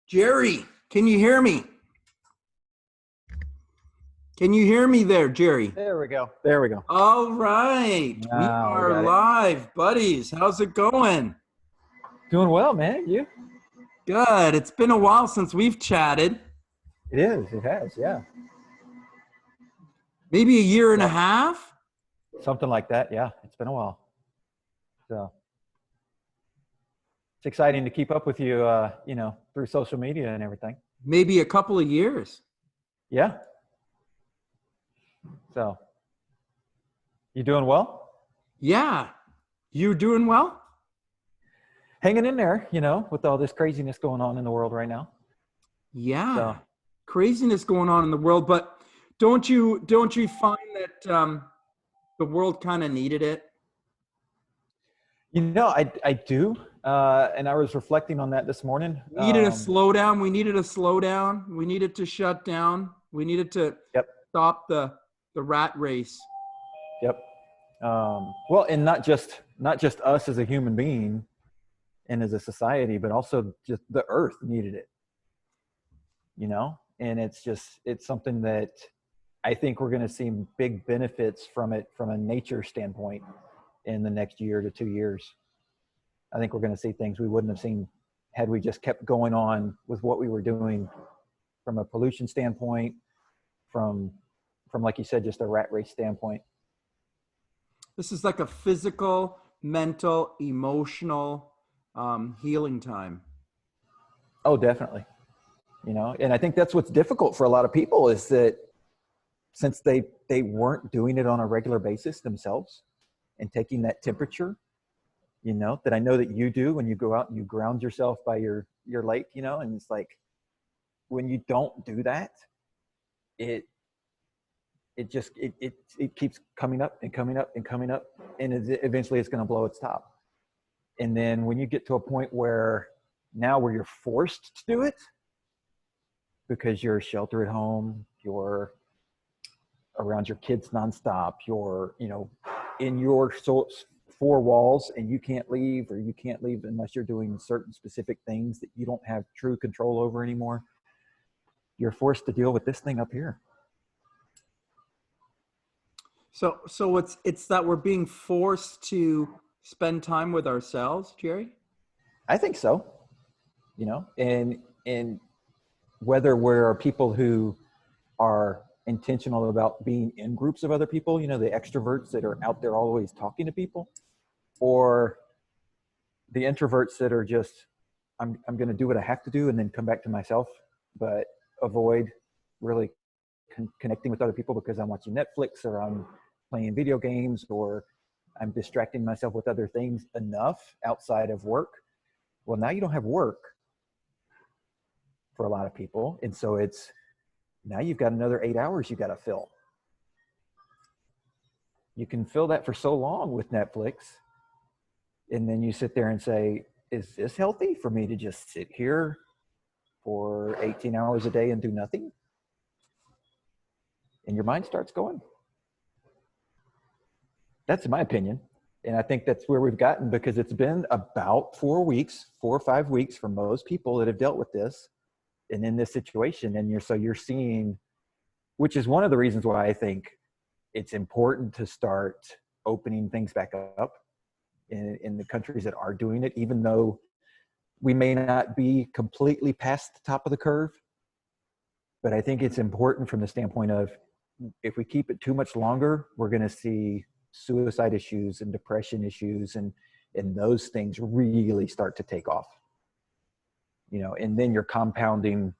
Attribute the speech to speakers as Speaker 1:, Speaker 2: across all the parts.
Speaker 1: Jerry, can you hear me? Can you hear me there, Jerry?
Speaker 2: There we go. There we go.
Speaker 1: All right. We
Speaker 2: Now we
Speaker 1: are
Speaker 2: got it.
Speaker 1: live, buddies. How's it going?
Speaker 2: Doing well, man. You?
Speaker 1: Good. It's been a while since we've chatted.
Speaker 2: It is. It has. Yeah.
Speaker 1: Maybe a year and a half?
Speaker 2: Something like that. Yeah. It's been a while. So it's exciting to keep up with you, through social media and everything.
Speaker 1: Maybe a couple of years.
Speaker 2: Yeah. So you doing well?
Speaker 1: Yeah. You doing well?
Speaker 2: Hanging in there, with all this craziness going on in the world right now.
Speaker 1: Yeah.
Speaker 2: So.
Speaker 1: Craziness going on in the world, but don't you find that the world kind of needed it?
Speaker 2: I do. And I was reflecting on that this morning.
Speaker 1: We needed a slowdown. We needed a slowdown. We needed to shut down. We needed to stop the rat race.
Speaker 2: Yep. Well, and not just us as a human being and as a society, but also just the earth needed it, and it's something that I think we're going to see big benefits from it from a nature standpoint in the next year to 2 years. I think we're going to see things we wouldn't have seen had we just kept going on with what we were doing from a pollution standpoint, from like you said, just a rat race standpoint.
Speaker 1: This is like a physical, mental, emotional healing time.
Speaker 2: Oh, definitely. And I think that's what's difficult for a lot of people is that since they weren't doing it on a regular basis themselves and taking that temperature, that I know that you do when you go out and you ground yourself by your lake, and it's like when you don't do that, it keeps coming up and coming up and coming up, and eventually it's going to blow its top. And then when you get to a point where you're forced to do it because you're shelter at home, you're around your kids nonstop, you're, in your four walls and you can't leave, or you can't leave unless you're doing certain specific things that you don't have true control over anymore. You're forced to deal with this thing up here.
Speaker 1: So it's that we're being forced to spend time with ourselves, Jerry?
Speaker 2: I think so. And whether we're people who are intentional about being in groups of other people, the extroverts that are out there always talking to people, or the introverts that are just, I'm going to do what I have to do and then come back to myself, but avoid really connecting with other people because I'm watching Netflix or I'm playing video games or I'm distracting myself with other things enough outside of work. Well, now you don't have work for a lot of people. And so now you've got another 8 hours you got to fill. You can fill that for so long with Netflix. And then you sit there and say, is this healthy for me to just sit here for 18 hours a day and do nothing? And your mind starts going. That's my opinion. And I think that's where we've gotten, because it's been about 4 or 5 weeks for most people that have dealt with this and in this situation. And you're seeing, which is one of the reasons why I think it's important to start opening things back up in the countries that are doing it, even though we may not be completely past the top of the curve. But I think it's important from the standpoint of, if we keep it too much longer, we're going to see suicide issues and depression issues and those things really start to take off, and then you're compounding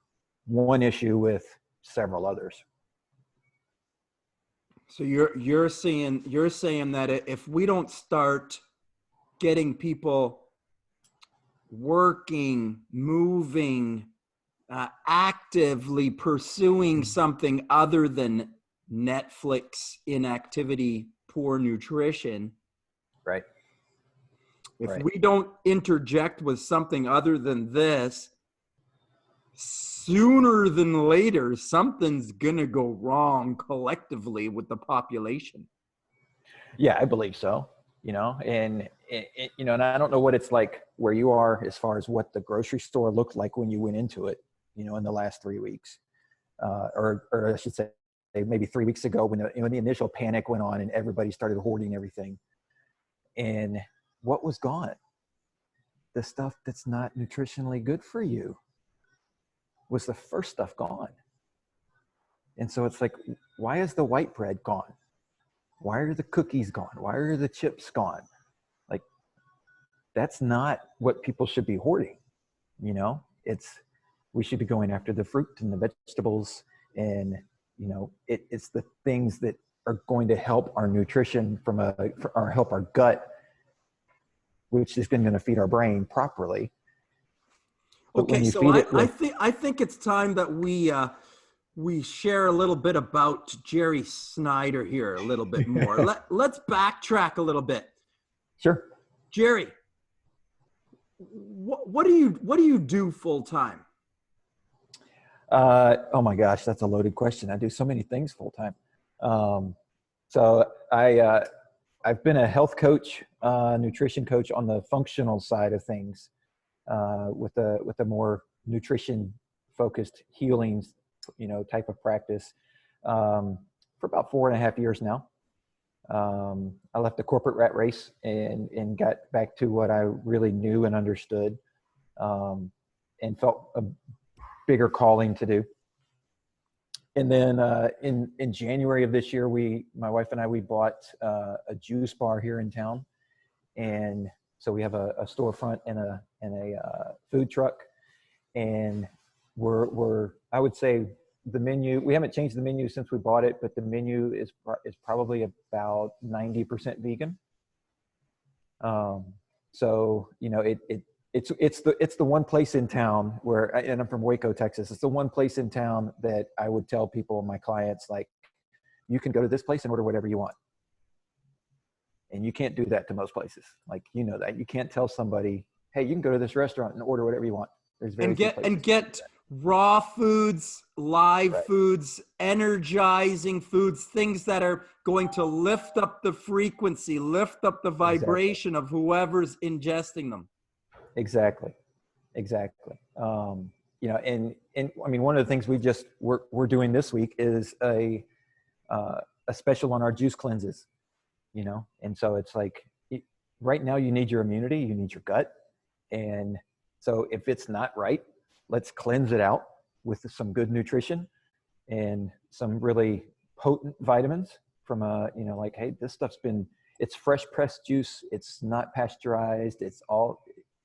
Speaker 2: one issue with several others.
Speaker 1: So you're saying that if we don't start getting people working, moving, actively pursuing something other than Netflix, inactivity, poor nutrition.
Speaker 2: Right.
Speaker 1: If we don't interject with something other than this, sooner than later, something's going to go wrong collectively with the population.
Speaker 2: Yeah, I believe so. you know, and you know, and I don't know what it's like where you are as far as what the grocery store looked like when you went into it, you know, in the last 3 weeks, or I should say maybe 3 weeks ago when the initial panic went on and everybody started hoarding everything. And what was gone? The stuff that's not nutritionally good for you was the first stuff gone. And so it's like, why is the white bread gone? Why are the cookies gone? Why are the chips gone? Like, that's not what people should be hoarding. You know, we should be going after the fruit and the vegetables, and, you know, it's the things that are going to help our nutrition or help our gut, which is going to feed our brain properly. But
Speaker 1: okay, so I think it's time that we share a little bit about Jerry Snyder here a little bit more. Let's backtrack a little bit.
Speaker 2: Sure.
Speaker 1: Jerry, what do you do full time?
Speaker 2: Oh my gosh, that's a loaded question. I do so many things full time. So I've been a health coach, nutrition coach on the functional side of things, with a more nutrition focused healing, you know, type of practice, for about 4.5 years now. I left the corporate rat race and got back to what I really knew and understood, and felt a bigger calling to do. And then in January of this year, my wife and I, we bought a juice bar here in town. And so we have a storefront and a food truck. And I would say the menu, we haven't changed the menu since we bought it, but the menu is probably about 90% vegan. So, you know, it's the one place in town and I'm from Waco, Texas. It's the one place in town that I would tell people, my clients, like, you can go to this place and order whatever you want. And you can't do that to most places. Like, you know that. You can't tell somebody, hey, you can go to this restaurant and order whatever you want. There's very
Speaker 1: get raw foods, live
Speaker 2: right.
Speaker 1: foods, energizing foods, things that are going to lift up the frequency, lift up the vibration of whoever's ingesting them.
Speaker 2: Exactly. You know, and I mean, one of the things we're doing this week is a special on our juice cleanses, you know? And so it's like, right now you need your immunity, you need your gut. And so if it's not right, let's cleanse it out with some good nutrition and some really potent vitamins from you know, like, hey, this stuff's it's fresh pressed juice. It's not pasteurized.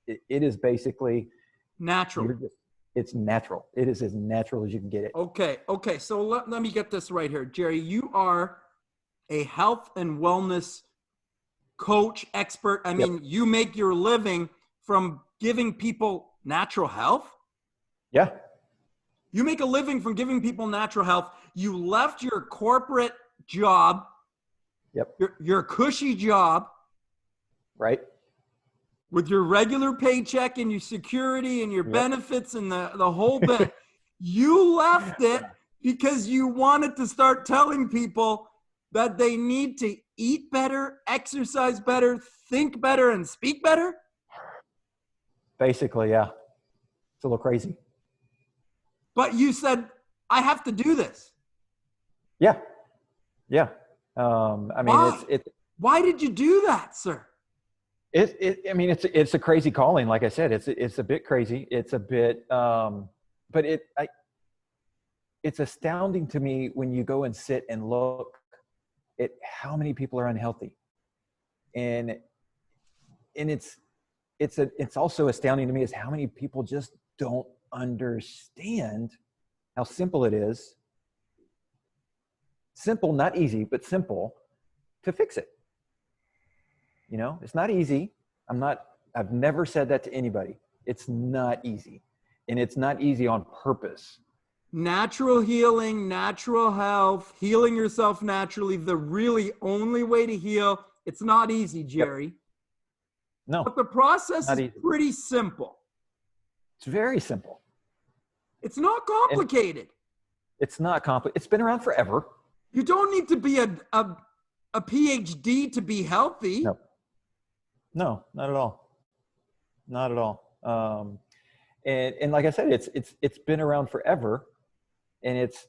Speaker 2: It is basically
Speaker 1: natural.
Speaker 2: It's natural. It is as natural as you can get it.
Speaker 1: Okay. So let me get this right here. Jerry, you are a health and wellness coach, expert. I mean, you make your living from giving people natural health?
Speaker 2: Yeah.
Speaker 1: You make a living from giving people natural health. You left your corporate job, your cushy job,
Speaker 2: right,
Speaker 1: with your regular paycheck and your security and your benefits and the whole bit. You left it because you wanted to start telling people that they need to eat better, exercise better, think better, and speak better?
Speaker 2: Basically, yeah. It's a little crazy.
Speaker 1: But you said, I have to do this.
Speaker 2: Yeah. I mean,
Speaker 1: why did you do that, sir?
Speaker 2: I mean, it's a crazy calling. Like I said, it's a bit crazy. It's a bit, but it's astounding to me when you go and sit and look at how many people are unhealthy. And it's also astounding to me is how many people just don't understand how simple it is. Simple, not easy, but simple to fix it. You know, it's not easy. I've never said that to anybody. It's not easy. And it's not easy on purpose.
Speaker 1: Natural healing, natural health, healing yourself naturally, the really only way to heal. It's not easy, Jerry.
Speaker 2: Yep. No.
Speaker 1: But the process is pretty simple.
Speaker 2: It's very simple.
Speaker 1: It's not complicated.
Speaker 2: It's not complicated. It's been around forever.
Speaker 1: You don't need to be a PhD to be healthy.
Speaker 2: No. No, not at all. Not at all. And like I said, it's been around forever, and it's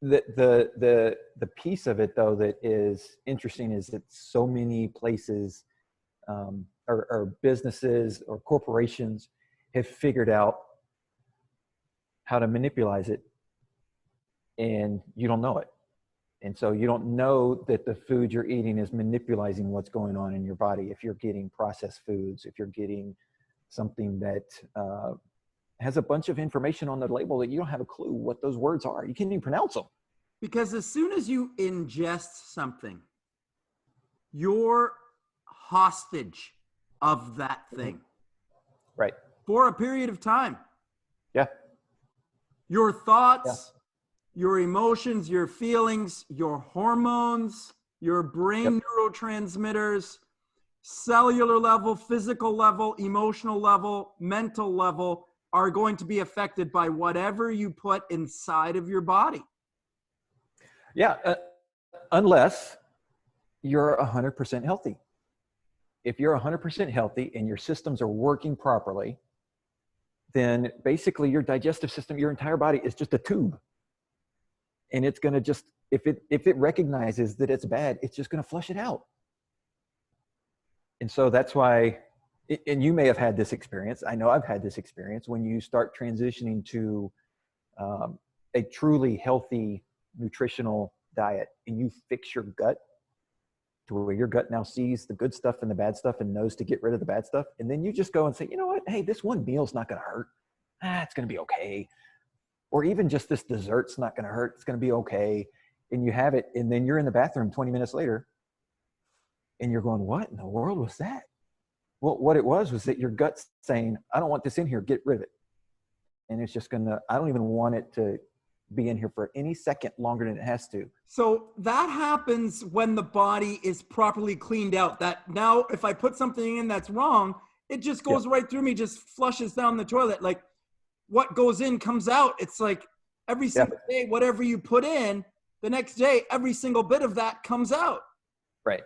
Speaker 2: the piece of it though that is interesting is that so many places or businesses or corporations have figured out how to manipulate it, and you don't know it. And so you don't know that the food you're eating is manipulating what's going on in your body. If you're getting processed foods, if you're getting something that has a bunch of information on the label that you don't have a clue what those words are. You can't even pronounce them.
Speaker 1: Because as soon as you ingest something, you're hostage of that thing.
Speaker 2: Right.
Speaker 1: For a period of time.
Speaker 2: Yeah.
Speaker 1: Your thoughts, your emotions, your feelings, your hormones, your brain neurotransmitters, cellular level, physical level, emotional level, mental level are going to be affected by whatever you put inside of your body.
Speaker 2: Yeah. Unless you're 100% healthy. If you're 100% healthy and your systems are working properly, then basically your digestive system, your entire body is just a tube. And it's going to just, if it recognizes that it's bad, it's just going to flush it out. And so that's why, and you may have had this experience. I know I've had this experience when you start transitioning to a truly healthy nutritional diet and you fix your gut to where your gut now sees the good stuff and the bad stuff and knows to get rid of the bad stuff. And then you just go and say, you know what? Hey, this one meal's not going to hurt. It's going to be okay. Or even just this dessert's not going to hurt. It's going to be okay. And you have it. And then you're in the bathroom 20 minutes later and you're going, what in the world was that? Well, what it was that your gut's saying, I don't want this in here. Get rid of it. And it's just going to, I don't even want it to be in here for any second longer than it has to.
Speaker 1: So that happens when the body is properly cleaned out. That now, if I put something in that's wrong, it just goes right through me, just flushes down the toilet. Like what goes in comes out. It's like every single day, whatever you put in, the next day, every single bit of that comes out.
Speaker 2: Right.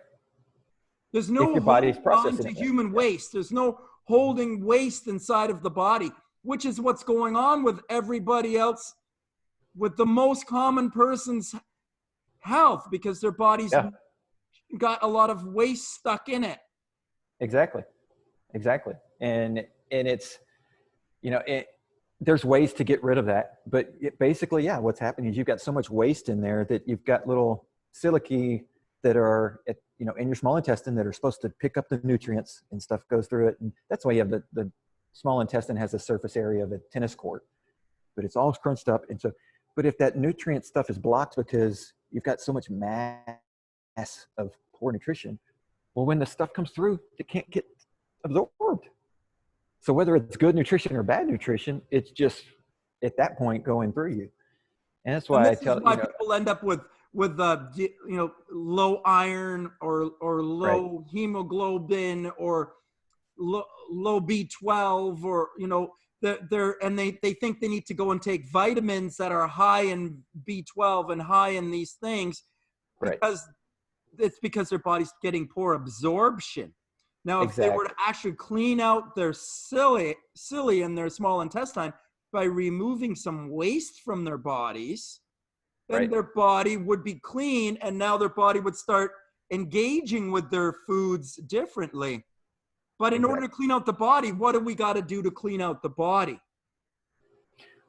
Speaker 1: There's no holding on to human waste. There's no holding waste inside of the body, which is what's going on with everybody else, with the most common person's health, because their body's got a lot of waste stuck in it.
Speaker 2: Exactly. And it's, there's ways to get rid of that, but basically, what's happening is you've got so much waste in there that you've got little silicae that are in your small intestine that are supposed to pick up the nutrients and stuff goes through it. And that's why you have the small intestine has a surface area of a tennis court, but it's all crunched up. And so, but if that nutrient stuff is blocked because you've got so much mass of poor nutrition, well, when the stuff comes through, it can't get absorbed. So whether it's good nutrition or bad nutrition, it's just at that point going through you. And that's why
Speaker 1: people end up with low iron or low hemoglobin or low B12 or they think they need to go and take vitamins that are high in B12 and high in these things because their body's getting poor absorption. Now, if they were to actually clean out their cilia and their small intestine by removing some waste from their bodies, then their body would be clean, and now their body would start engaging with their foods differently. But in order to clean out the body, what do we got to do to clean out the body?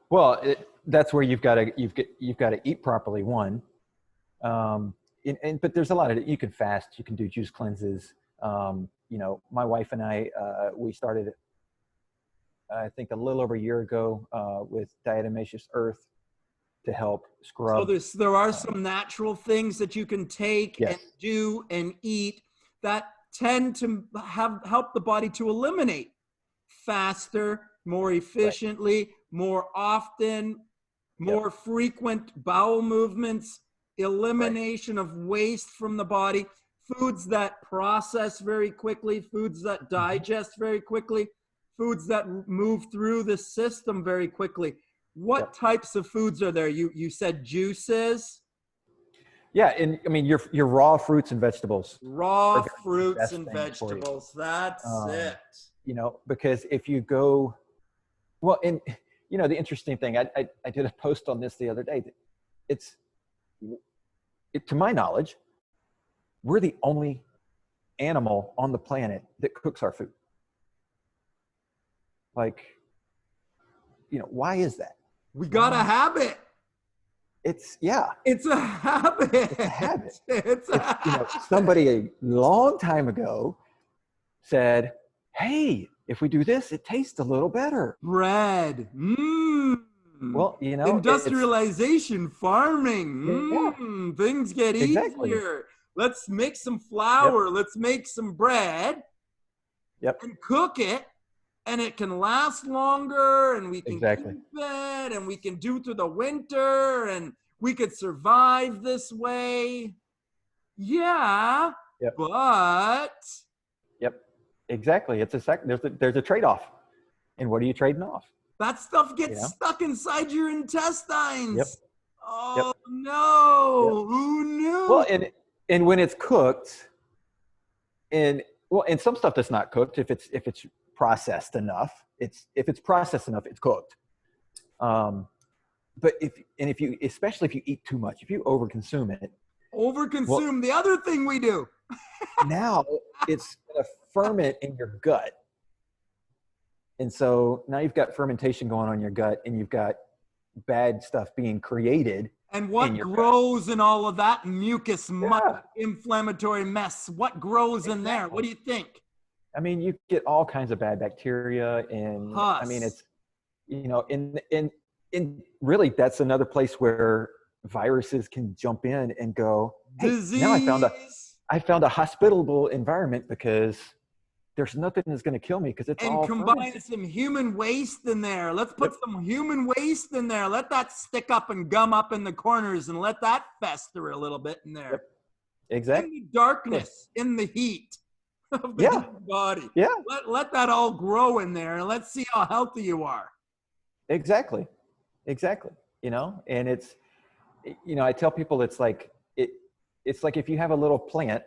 Speaker 2: Well, that's where you've got to eat properly. One, but there's a lot of it. You can fast, you can do juice cleanses. My wife and I, we started, I think, a little over a year ago with diatomaceous earth to help scrub.
Speaker 1: So there are some natural things that you can take and do and eat that tend to help the body to eliminate faster, more efficiently, more often, more frequent bowel movements, elimination of waste from the body, foods that process very quickly, foods that digest very quickly, foods that move through the system very quickly. What types of foods are there? You said juices?
Speaker 2: Yeah, and I mean your raw fruits and vegetables are
Speaker 1: Raw
Speaker 2: gonna be the
Speaker 1: fruits
Speaker 2: best
Speaker 1: and
Speaker 2: thing for you.
Speaker 1: vegetables. That's
Speaker 2: Um,
Speaker 1: it.
Speaker 2: you know, because if you go, well, and you know, the interesting thing, I did a post on this the other day. It's to my knowledge, we're the only animal on the planet that cooks our food. Like, you know, why is that?
Speaker 1: We got a
Speaker 2: Why?
Speaker 1: habit.
Speaker 2: It's yeah,
Speaker 1: It's a habit.
Speaker 2: it's a habit.
Speaker 1: It's a
Speaker 2: It's, you know,
Speaker 1: habit.
Speaker 2: somebody a long time ago said, "Hey, if we do this, it tastes a little better."
Speaker 1: Bread. Mmm.
Speaker 2: Well, you know, it's
Speaker 1: Industrialization, farming.
Speaker 2: yeah,
Speaker 1: Mmm. Things get
Speaker 2: exactly.
Speaker 1: easier. Let's make some
Speaker 2: Yep,
Speaker 1: flour. Let's make some bread
Speaker 2: yep,
Speaker 1: and cook it. And it can last longer, and we can
Speaker 2: exactly.
Speaker 1: keep it, and we can do through the winter, and we could survive this way. Yeah,
Speaker 2: Yep,
Speaker 1: but
Speaker 2: yep, exactly. It's a there's a trade-off, and what are you trading off?
Speaker 1: that stuff
Speaker 2: You
Speaker 1: gets
Speaker 2: know?
Speaker 1: stuck inside your
Speaker 2: Yep,
Speaker 1: intestines.
Speaker 2: yep,
Speaker 1: Oh
Speaker 2: yep.
Speaker 1: no, who
Speaker 2: Well,
Speaker 1: knew?
Speaker 2: and when it's cooked, and well, and some stuff that's not cooked, if it's processed enough, it's if it's processed enough, it's cooked. Um, but if you, especially if you eat too much, if you overconsume it, well,
Speaker 1: Overconsume, the other thing we do.
Speaker 2: now it's going to ferment in your gut, and so now you've got fermentation going on in your gut, and you've got bad stuff being created
Speaker 1: And
Speaker 2: in
Speaker 1: what
Speaker 2: your gut.
Speaker 1: grows in all of that mucus, muck,
Speaker 2: Yeah,
Speaker 1: inflammatory mess? What grows in there? What
Speaker 2: exactly.
Speaker 1: do you think?
Speaker 2: I mean, you get all kinds of bad bacteria, and I mean,
Speaker 1: Pus,
Speaker 2: it's, you know, and really, that's another place where viruses can jump in and go, hey, now
Speaker 1: disease,
Speaker 2: I found a hospitable environment because there's nothing that's going to kill me because it's
Speaker 1: and
Speaker 2: all
Speaker 1: combine
Speaker 2: fermented.
Speaker 1: some human waste in there. Let's put
Speaker 2: Yep.
Speaker 1: some human waste in there. Let that stick up and gum up in the corners and let that fester a little bit in
Speaker 2: Yep.
Speaker 1: there. In
Speaker 2: Exactly.
Speaker 1: the darkness, in the heat of the
Speaker 2: Yeah.
Speaker 1: human body.
Speaker 2: Yeah.
Speaker 1: Let that all grow in there and let's see how healthy you are.
Speaker 2: Exactly. Exactly. You know, and it's, you know, I tell people it's like if you have a little plant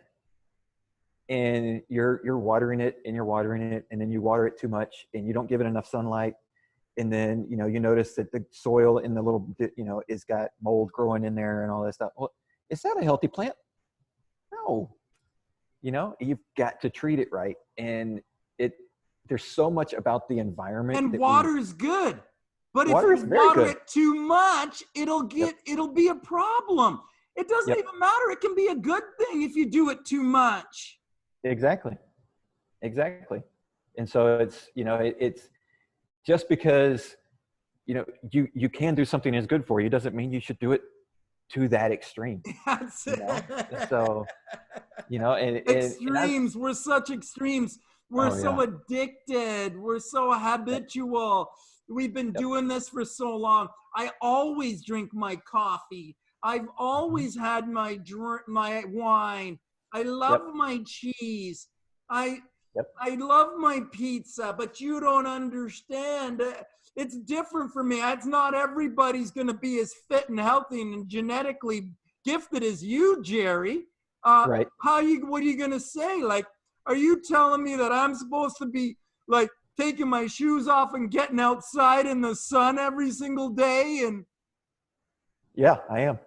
Speaker 2: and you're watering it and you're watering it and then you water it too much and you don't give it enough sunlight, and then you know you notice that the soil in the little, you know, is got mold growing in there and all that stuff. Well, is that a healthy plant? No. You know, you've got to treat it right, and it there's so much about the environment
Speaker 1: And
Speaker 2: that we
Speaker 1: water's good. But if
Speaker 2: water
Speaker 1: you
Speaker 2: is very
Speaker 1: water
Speaker 2: good.
Speaker 1: it too much,
Speaker 2: Yep.
Speaker 1: it'll be a problem. It doesn't
Speaker 2: Yep.
Speaker 1: even matter. It can be a good thing if you do it too much.
Speaker 2: Exactly. Exactly. And so it's, you know, it's just because, you know, you can do something that's good for you doesn't mean you should do it to that extreme,
Speaker 1: That's
Speaker 2: you know? And
Speaker 1: it.
Speaker 2: so, you know, and I,
Speaker 1: Extremes. We're such extremes. We're
Speaker 2: oh
Speaker 1: so
Speaker 2: yeah.
Speaker 1: addicted. We're so
Speaker 2: Yep.
Speaker 1: habitual. We've been
Speaker 2: Yep.
Speaker 1: doing this for so long. I always drink my coffee. I've
Speaker 2: Mhm.
Speaker 1: always had my wine. I love
Speaker 2: Yep.
Speaker 1: my cheese. I
Speaker 2: Yep.
Speaker 1: I love my pizza, but you don't understand. It's different for me. It's not everybody's going to be as fit and healthy and genetically gifted as you, Jerry.
Speaker 2: Right.
Speaker 1: What are you going to say? Like, are you telling me that I'm supposed to be like taking my shoes off and getting outside in the sun every single day? And
Speaker 2: Yeah, I am.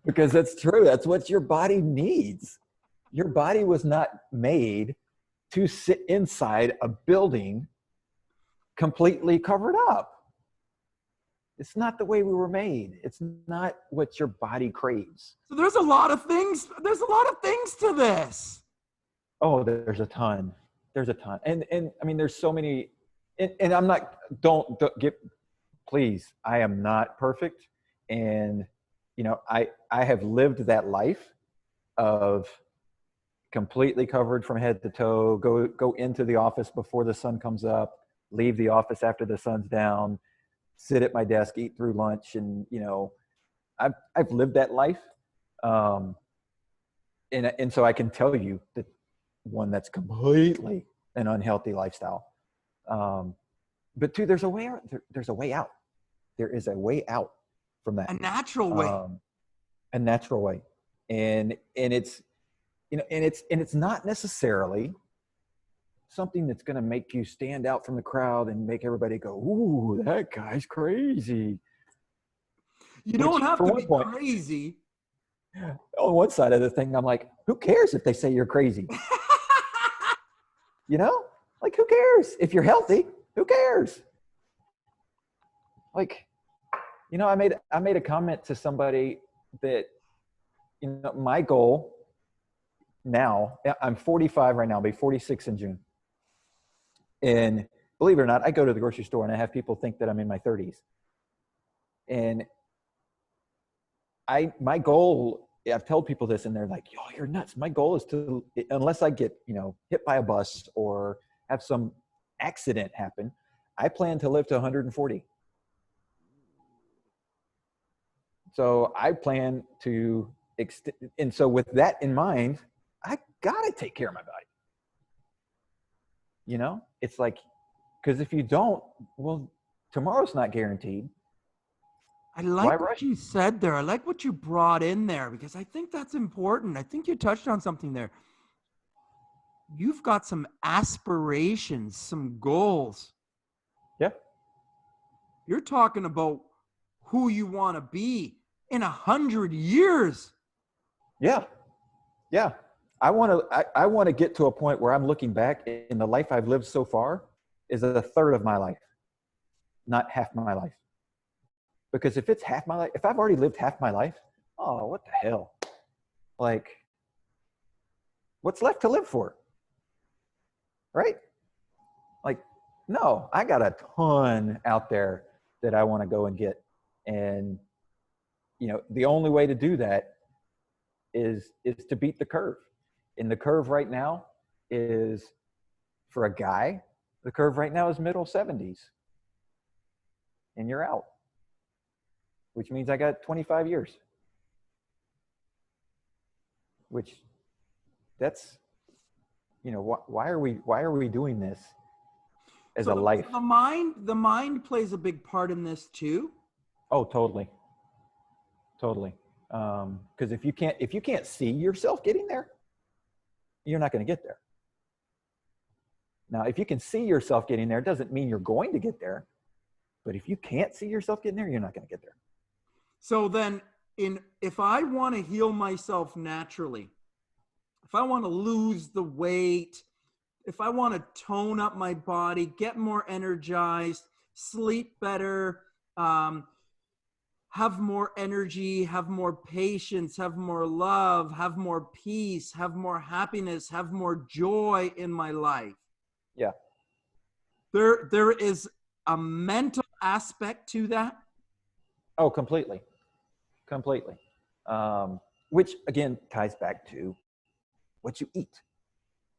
Speaker 2: Because that's true. That's what your body needs. Your body was not made to sit inside a building completely covered up. It's not the way we were made. It's not what your body craves.
Speaker 1: so there's a lot of things. There's a lot of things to this.
Speaker 2: Oh, there's a ton. There's a ton. And I mean, there's so many, and I'm not, don't get, please, I am not perfect. And, you know, I have lived that life of completely covered from head to toe, go into the office before the sun comes up, leave the office after the sun's down, sit at my desk, eat through lunch. And, you know, I've lived that life. Um, and so I can tell you that one that's completely an unhealthy lifestyle. But two, there's a way out. There's a way out. There is a way out. from that.
Speaker 1: A natural way.
Speaker 2: A natural way. And it's, and it's not necessarily something that's going to make you stand out from the crowd and make everybody go, "Ooh, that guy's crazy."
Speaker 1: You don't have to be
Speaker 2: point,
Speaker 1: crazy.
Speaker 2: On one side of the thing, I'm like, who cares if they say you're crazy? Like, who cares? If you're healthy, who cares? Like, I made a comment to somebody that, my goal now, I'm 45 right now, I'll be 46 in June. And believe it or not, I go to the grocery store and I have people think that I'm in my 30s. And my goal, I've told people this and they're like, "Yo, you're nuts." My goal is to, unless I get, hit by a bus or have some accident happen, I plan to live to 140. So I plan to extend. And so with that in mind, I got to take care of my body. It's like, because if you don't, well, tomorrow's not guaranteed.
Speaker 1: I like what you said there. I like what you brought in there, because I think that's important. I think you touched on something there. You've got some aspirations, some goals.
Speaker 2: Yeah.
Speaker 1: You're talking about who you want to be in 100 years.
Speaker 2: Yeah. Yeah. I want to get to a point where I'm looking back in the life I've lived so far is a third of my life, not half my life. Because if it's half my life, if I've already lived half my life, oh, what the hell? Like, what's left to live for? Right? Like, no, I got a ton out there that I want to go and get. And, the only way to do that is to beat the curve. And the curve right now is, for a guy, the curve right now is middle 70s. And you're out. Which means I got 25 years. Which, that's, why are we doing this as a life?
Speaker 1: The mind plays a big part in this too.
Speaker 2: Oh, totally. Because if you can't see yourself getting there, you're not going to get there. Now, if you can see yourself getting there, it doesn't mean you're going to get there. But if you can't see yourself getting there, you're not going to get there.
Speaker 1: So then, if I want to heal myself naturally, if I want to lose the weight, if I want to tone up my body, get more energized, sleep better, have more energy, have more patience, have more love, have more peace, have more happiness, have more joy in my life.
Speaker 2: Yeah.
Speaker 1: There is a mental aspect to that.
Speaker 2: Oh, completely. Which again ties back to what you eat.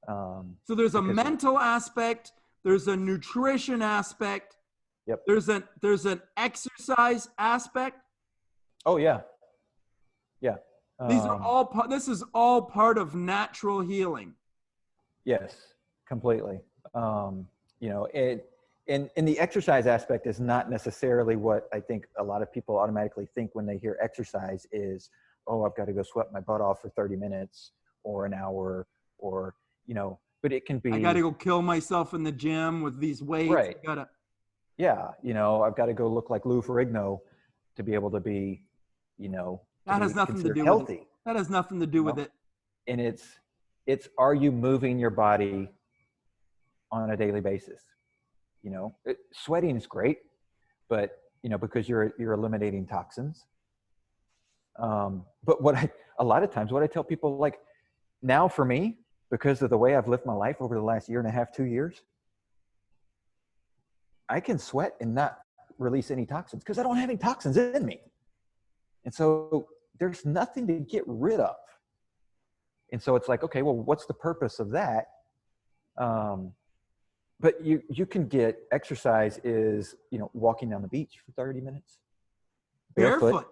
Speaker 1: So there's a mental aspect, there's a nutrition aspect.
Speaker 2: Yep.
Speaker 1: There's an exercise aspect.
Speaker 2: Oh yeah. Yeah.
Speaker 1: This is all part of natural healing.
Speaker 2: Yes, completely. And the exercise aspect is not necessarily what I think a lot of people automatically think when they hear exercise is, oh, I've got to go sweat my butt off for 30 minutes or an hour or, but it can be.
Speaker 1: I got to go kill myself in the gym with these weights.
Speaker 2: Right. Yeah. I've got to go look like Lou Ferrigno to be able to be,
Speaker 1: that has nothing to do
Speaker 2: healthy.
Speaker 1: with it. That has nothing to do with it.
Speaker 2: And it's, are you moving your body on a daily basis? Sweating is great, but because you're eliminating toxins. But a lot of times what I tell people, like now for me, because of the way I've lived my life over the last year and a half, 2 years, I can sweat and not release any toxins because I don't have any toxins in me. And so there's nothing to get rid of. And so it's like, okay, well, what's the purpose of that? But you can get exercise is, walking down the beach for 30 minutes.
Speaker 1: Barefoot.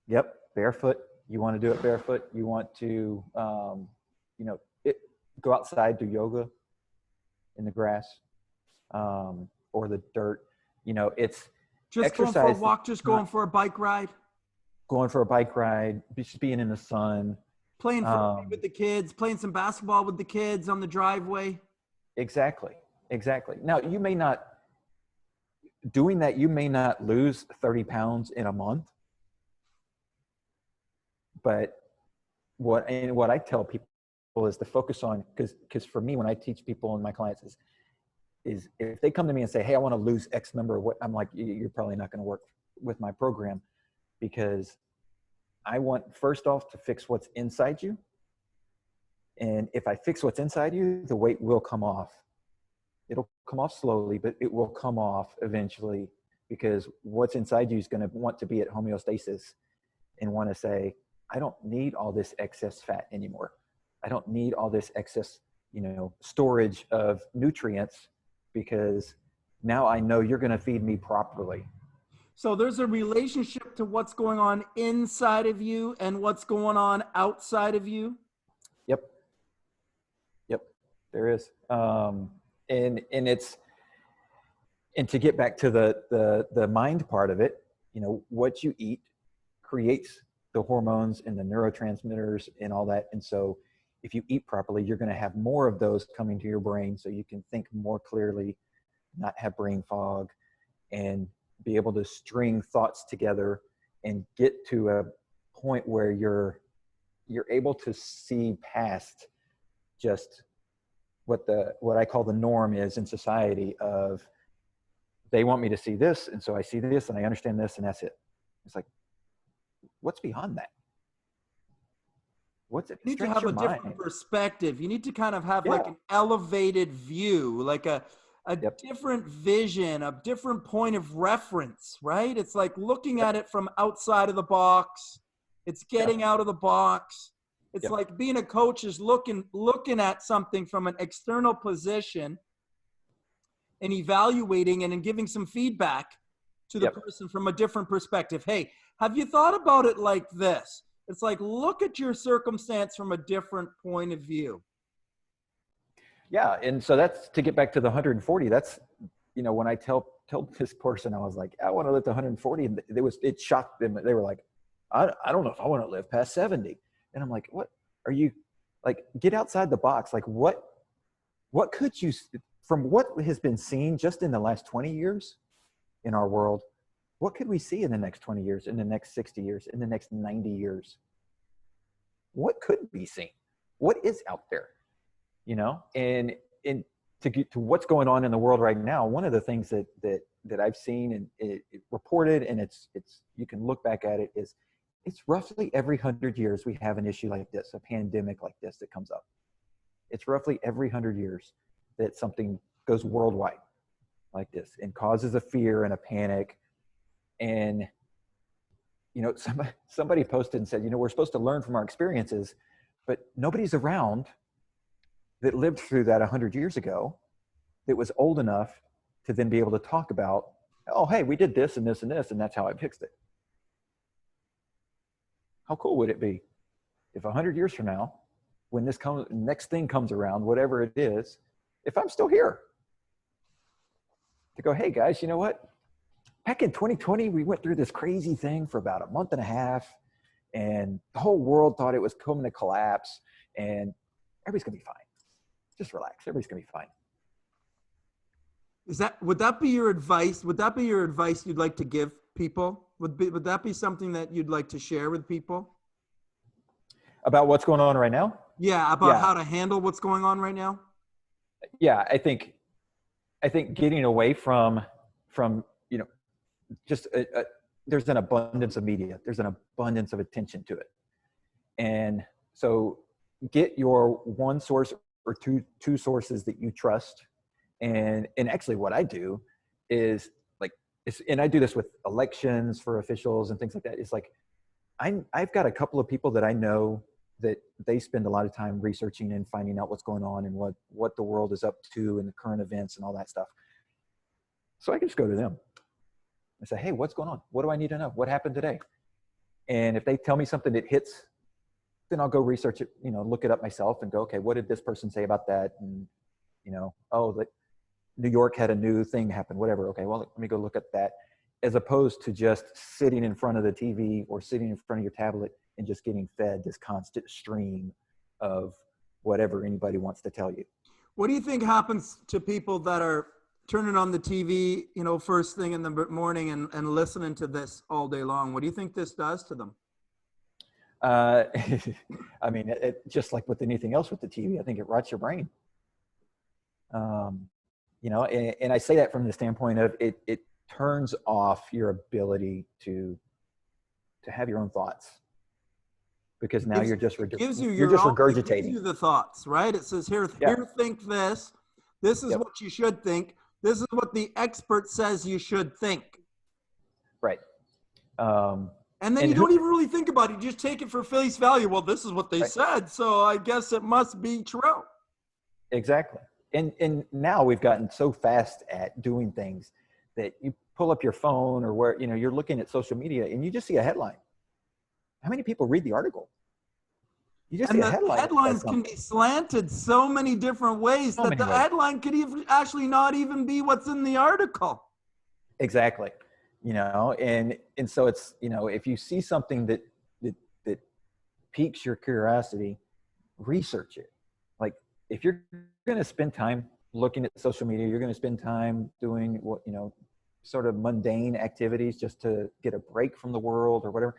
Speaker 2: Yep. Barefoot. You want to do it barefoot. You want to, go outside, do yoga in the grass, or the dirt.
Speaker 1: Just going for a
Speaker 2: exercise,
Speaker 1: walk, just going for a bike ride,
Speaker 2: going for a bike ride, just being in the sun.
Speaker 1: playing frisbee with the kids, playing some basketball with the kids on the driveway.
Speaker 2: Exactly. Exactly. Now, you may not, doing that, you may not lose 30 pounds in a month, but what I tell people is to focus on, because for me, when I teach people and my clients is if they come to me and say, hey, I want to lose X number of what, I'm like, you're probably not going to work with my program, because I want, first off, to fix what's inside you. And if I fix what's inside you, the weight will come off. It'll come off slowly, but it will come off eventually, because what's inside you is going to want to be at homeostasis and want to say, I don't need all this excess fat anymore. I don't need all this excess, storage of nutrients, because now I know you're going to feed me properly.
Speaker 1: So there's a relationship to what's going on inside of you and what's going on outside of you.
Speaker 2: Yep. There is. And to get back to the mind part of it, what you eat creates the hormones and the neurotransmitters and all that. And so if you eat properly, you're going to have more of those coming to your brain, so you can think more clearly, not have brain fog, and be able to string thoughts together and get to a point where you're able to see past just what I call the norm is in society of, they want me to see this, and so I see this and I understand this, and that's it. It's like, what's beyond that? What's it?
Speaker 1: You need to have a different perspective. You need to kind of have like an elevated view, like a different vision, a different point of reference, right? It's like looking at it from outside of the box. It's getting out of the box. It's like being a coach is looking at something from an external position and evaluating and then giving some feedback to the person from a different perspective. Hey, have you thought about it like this? It's like, look at your circumstance from a different point of view.
Speaker 2: Yeah. And so that's, to get back to the 140, that's, when I tell this person, I was like, I want to live to 140. And it shocked them. They were like, I don't know if I want to live past 70. And I'm like, what are you, like, get outside the box. Like, what could you, from what has been seen just in the last 20 years in our world, what could we see in the next 20 years, in the next 60 years, in the next 90 years? What could be seen? What is out there? And to get to what's going on in the world right now, one of the things that I've seen and it reported, and it's you can look back at it, is it's roughly every 100 years we have an issue like this, a pandemic like this that comes up. It's roughly every 100 years that something goes worldwide like this and causes a fear and a panic. And, somebody posted and said, we're supposed to learn from our experiences, but nobody's around that lived through that 100 years ago that was old enough to then be able to talk about, oh, hey, we did this and this and this, and that's how I fixed it. How cool would it be if 100 years from now, when this next thing comes around, whatever it is, if I'm still here, to go, hey guys, you know what? Back in 2020, we went through this crazy thing for about a month and a half, and the whole world thought it was coming to collapse, and everybody's gonna be fine. Just relax, everybody's gonna be fine.
Speaker 1: Would that be your advice? Would that be your advice you'd like to give people? Would that be something that you'd like to share with people?
Speaker 2: About what's going on right now?
Speaker 1: Yeah, about how to handle what's going on right now?
Speaker 2: Yeah, I think getting away from just there's an abundance of media. There's an abundance of attention to it. And so get your one source or two sources that you trust. And actually what I do is and I do this with elections for officials and things like that. It's like, I've got a couple of people that I know that they spend a lot of time researching and finding out what's going on and what the world is up to and the current events and all that stuff. So I can just go to them and say, hey, what's going on? What do I need to know? What happened today? And if they tell me something that hits, then I'll go research it, look it up myself and go, okay, what did this person say about that? And, oh, New York had a new thing happen, whatever. Okay, well, let me go look at that. as opposed to just sitting in front of the TV or sitting in front of your tablet and just getting fed this constant stream of whatever anybody wants to tell you.
Speaker 1: What do you think happens to people that are turning on the TV, first thing in the morning and listening to this all day long? What do you think this does to them?
Speaker 2: I mean, just like with anything else with the TV, I think it rots your brain. And I say that from the standpoint of it turns off your ability to have your own thoughts, because now you're just regurgitating.
Speaker 1: It gives you the thoughts, right? It says here, think this. This is what you should think. This is what the expert says you should think.
Speaker 2: Right.
Speaker 1: And then you don't even really think about it. You just take it for face value. Well, this is what they said, so I guess it must be true.
Speaker 2: Exactly. And now we've gotten so fast at doing things that you pull up your phone or where, you're looking at social media and you just see a headline. How many people read the article? You just see a headline.
Speaker 1: Headlines can be slanted so many different ways that the headline could even actually not even be what's in the article.
Speaker 2: Exactly. And so it's, if you see something that piques your curiosity, research it. Like, if you're going to spend time looking at social media, you're going to spend time doing what, sort of mundane activities just to get a break from the world or whatever.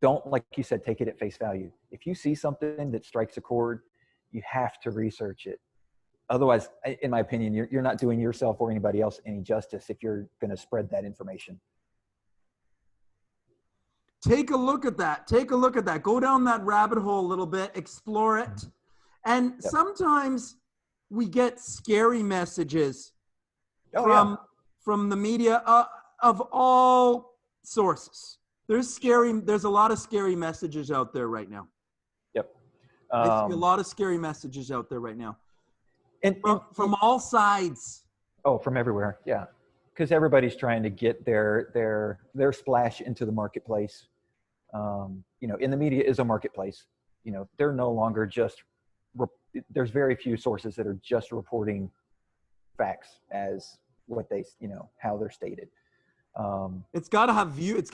Speaker 2: Don't, like you said, take it at face value. If you see something that strikes a chord, you have to research it. Otherwise, in my opinion, you're not doing yourself or anybody else any justice if you're going to spread that information.
Speaker 1: Take a look at that. Go down that rabbit hole a little bit, explore it. And sometimes we get scary messages from the media of all sources. There's a lot of scary messages out there right now.
Speaker 2: Yep.
Speaker 1: I see a lot of scary messages out there right now. And from all sides.
Speaker 2: Oh, from everywhere. Yeah. Because everybody's trying to get their splash into the marketplace. And the media is a marketplace. They're no longer just, there's very few sources that are just reporting facts as what they, how they're stated.
Speaker 1: It's got to have views.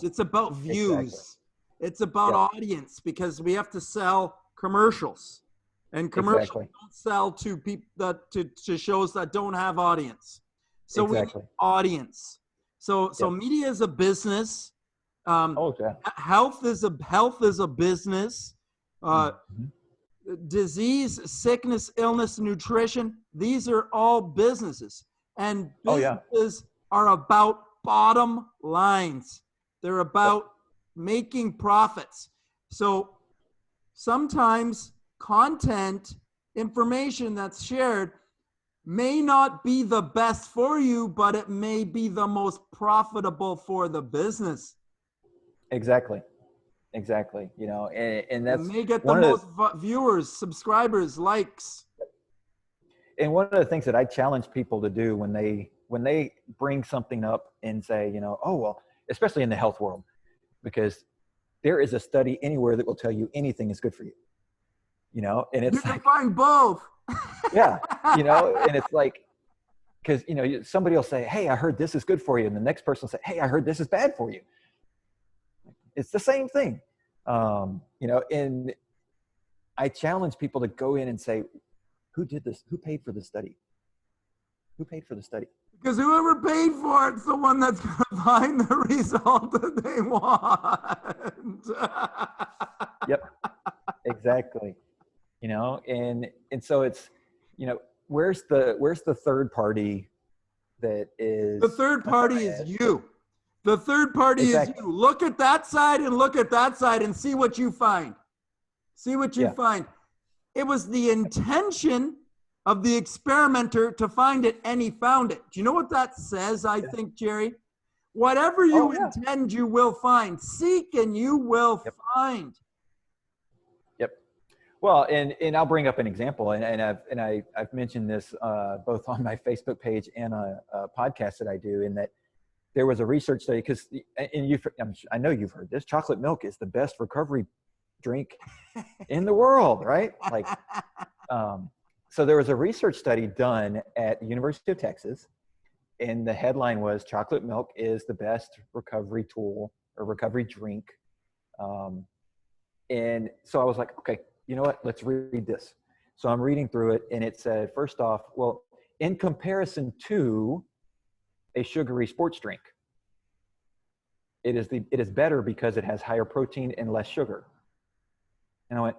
Speaker 1: It's about views. Exactly. It's about audience, because we have to sell commercials, and commercials don't sell to people to shows that don't have audience. So we need audience. So media is a business. Health is a business. Disease, sickness, illness, nutrition. These are all businesses, and businesses are about bottom lines. They're about making profits. So sometimes content, information that's shared may not be the best for you, but it may be the most profitable for the business.
Speaker 2: Exactly. And that's,
Speaker 1: it may get the most viewers, subscribers, likes.
Speaker 2: And one of the things that I challenge people to do when they bring something up and say, especially in the health world, because there is a study anywhere that will tell you anything is good for you, and it's
Speaker 1: you can find both.
Speaker 2: And it's like, because, somebody will say, hey, I heard this is good for you. And the next person will say, hey, I heard this is bad for you. It's the same thing. And I challenge people to go in and say, who did this? Who paid for the study? Who paid for the study?
Speaker 1: Because whoever paid for it's the one that's going to find the result that they want.
Speaker 2: Yep, exactly. And so it's, where's the third party that is?
Speaker 1: The third party is you. The third party is you. Look at that side and look at that side and see what you find. Find. It was the intention of the experimenter to find it, and he found it. Do you know what that says, I think, Jerry? Whatever you intend, you will find. Seek and you will find.
Speaker 2: Yep. Well, and I'll bring up an example, and I've mentioned this both on my Facebook page and a podcast that I do, in that there was a research study, because, and I know you've heard this, chocolate milk is the best recovery drink in the world, right? Like, so there was a research study done at the University of Texas, And the headline was chocolate milk is the best recovery tool or recovery drink. And so I was like, okay, you know what? Let's read this. So I'm reading through it, and it said, first off, well, in comparison to a sugary sports drink, it is better because it has higher protein and less sugar. And I went,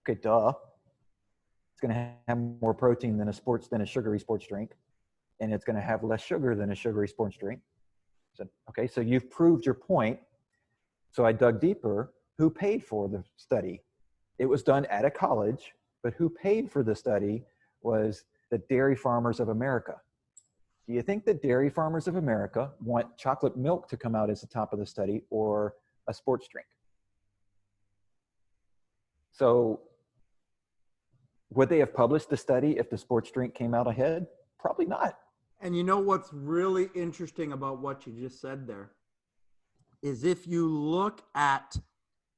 Speaker 2: okay, duh. It's going to have more protein than a sugary sports drink, and it's going to have less sugar than a sugary sports drink. I said, okay, so you've proved your point. So I dug deeper. Who paid for the study? It was done at a college, but who paid for the study was the Dairy Farmers of America. Do you think the Dairy Farmers of America want chocolate milk to come out as the top of the study or a sports drink? So would they have published the study if the sports drink came out ahead? Probably not.
Speaker 1: And you know what's really interesting about what you just said there is if you look at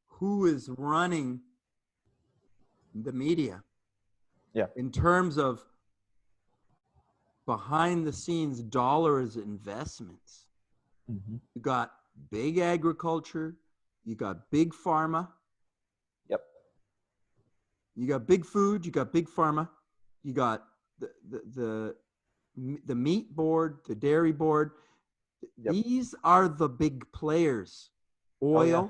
Speaker 1: who is running the media,
Speaker 2: yeah,
Speaker 1: in terms of behind the scenes dollars investments, you got big agriculture, you got big pharma,
Speaker 2: yep,
Speaker 1: you got big food, you got big pharma, you got the meat board, the dairy board. Yep. These are the big players. Oil. Oh, yeah.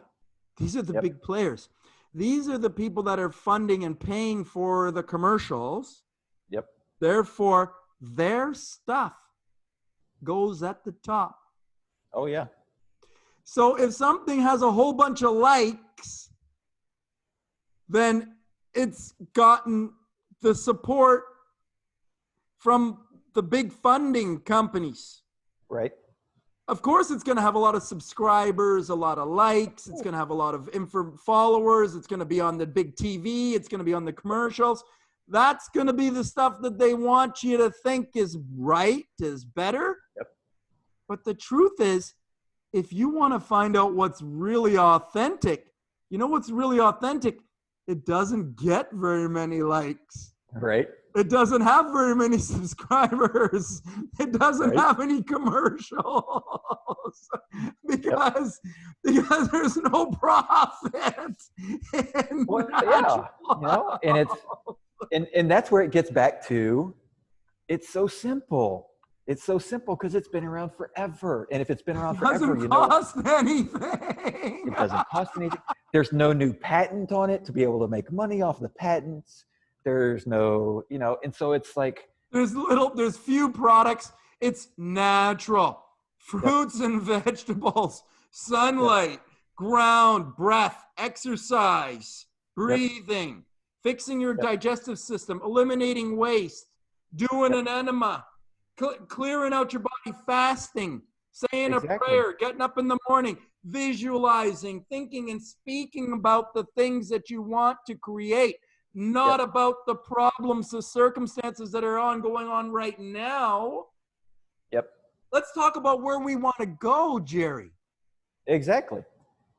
Speaker 1: These are the big players. These are the people that are funding and paying for the commercials.
Speaker 2: Yep.
Speaker 1: Therefore, their stuff goes at the top.
Speaker 2: Oh, yeah.
Speaker 1: So if something has a whole bunch of likes, then it's gotten the support from the big funding companies.
Speaker 2: Right.
Speaker 1: Of course, it's going to have a lot of subscribers, a lot of likes. It's going to have a lot of followers. It's going to be on the big TV. It's going to be on the commercials. That's going to be the stuff that they want you to think is right, is better.
Speaker 2: Yep.
Speaker 1: But the truth is, if you want to find out what's really authentic, you know what's really authentic? It doesn't get very many likes.
Speaker 2: Right.
Speaker 1: It doesn't have very many subscribers. It doesn't have any commercials because there's no profit.
Speaker 2: Well, yeah, you know, and that's where it gets back to. It's so simple. It's so simple because it's been around forever. And if it's been around forever,
Speaker 1: it doesn't cost anything.
Speaker 2: It doesn't cost anything. There's no new patent on it to be able to make money off the patents. There's no, you know, and so it's like.
Speaker 1: There's few products. It's natural. Fruits and vegetables, sunlight, ground, breath, exercise, breathing, fixing your digestive system, eliminating waste, doing an enema, clearing out your body, fasting, saying a prayer, getting up in the morning, visualizing, thinking and speaking about the things that you want to create. Not about the problems, the circumstances that are going on right now.
Speaker 2: Yep.
Speaker 1: Let's talk about where we want to go, Jerry.
Speaker 2: Exactly.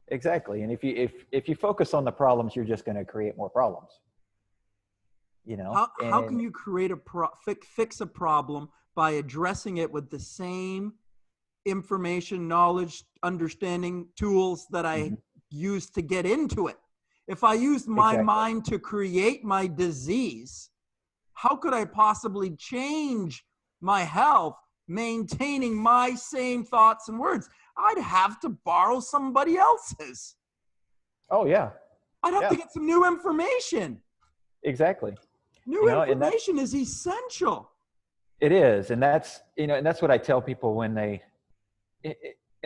Speaker 2: And if you focus on the problems, you're just going to create more problems. You know.
Speaker 1: How can you create fix a problem by addressing it with the same information, knowledge, understanding, tools that I used to get into it? If I used my mind to create my disease, how could I possibly change my health, maintaining my same thoughts and words? I'd have to borrow somebody else's.
Speaker 2: Oh, yeah.
Speaker 1: I'd have to get some new information.
Speaker 2: Exactly.
Speaker 1: New information is essential.
Speaker 2: It is. And that's, and that's what I tell people when a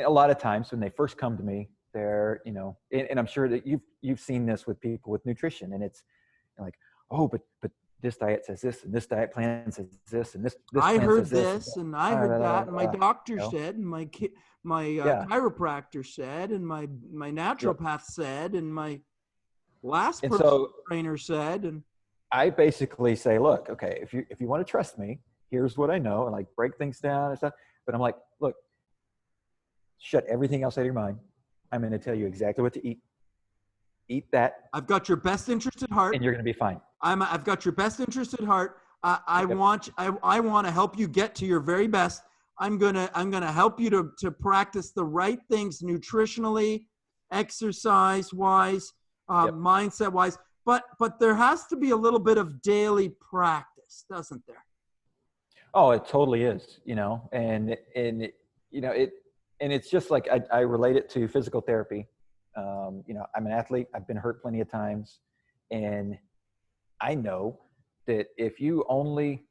Speaker 2: lot of times when they first come to me, they're, and I'm sure that you've seen this with people with nutrition, and it's like, oh, but this diet says this, and this diet plan says this, and this
Speaker 1: I heard this, and I heard that, and my doctor said, and my chiropractor said, and my naturopath said, and my last personal trainer said, and
Speaker 2: I basically say, look, okay, if you want to trust me, here's what I know, and like break things down and stuff. But I'm like, look, shut everything else out of your mind. I'm going to tell you exactly what to eat. Eat that.
Speaker 1: I've got your best interest at heart.
Speaker 2: And you're going to be fine.
Speaker 1: I've got your best interest at heart. I want to help you get to your very best. I'm gonna help you to practice the right things nutritionally, exercise wise,
Speaker 2: Yep.
Speaker 1: mindset wise. But there has to be a little bit of daily practice, doesn't there?
Speaker 2: Oh, it totally is, you know, and you know, and it's just like, I relate it to physical therapy. You know, I'm an athlete. I've been hurt plenty of times, and I know that if you only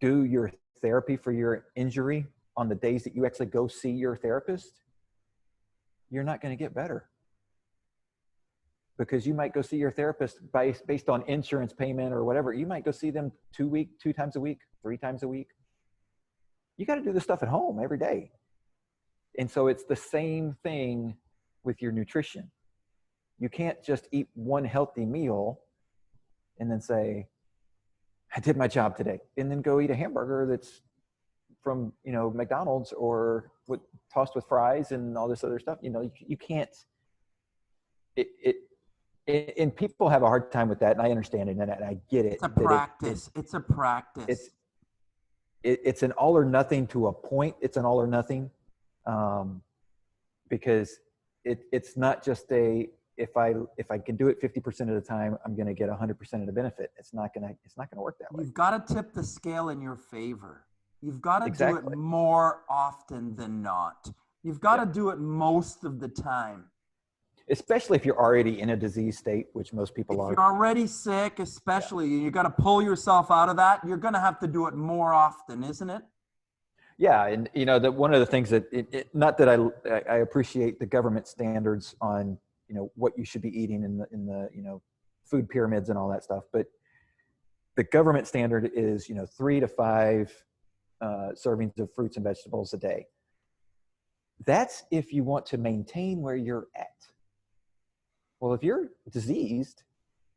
Speaker 2: do your therapy for your injury on the days that you actually go see your therapist, you're not going to get better, because you might go see your therapist based on insurance payment or whatever. You might go see them 2 times a week, 3 times a week. You got to do this stuff at home every day. And so it's the same thing with your nutrition. You can't just eat one healthy meal and then say, I did my job today, and then go eat a hamburger that's from, you know, McDonald's or tossed with fries and all this other stuff. You know, you can't, and people have a hard time with that, and I understand it, and I get it.
Speaker 1: It's a practice. It's a practice.
Speaker 2: It's an all or nothing to a point. It's an all or nothing, because it's not just if I can do it 50% of the time, I'm going to get 100% of the benefit. It's not going to work that way.
Speaker 1: You've got to tip the scale in your favor. You've got to do
Speaker 2: Exactly.
Speaker 1: it more often than not. You've got to do it most of the time.
Speaker 2: Especially if you're already in a disease state, which most people are.
Speaker 1: If you're already sick, especially, you got to pull yourself out of that. You're going to have to do it more often, isn't it?
Speaker 2: Yeah, and you know, that one of the things that not that I appreciate the government standards on, you know, what you should be eating in the you know, food pyramids and all that stuff, but the government standard is, you know, 3 to 5 servings of fruits and vegetables a day. That's if you want to maintain where you're at. Well, if you're diseased,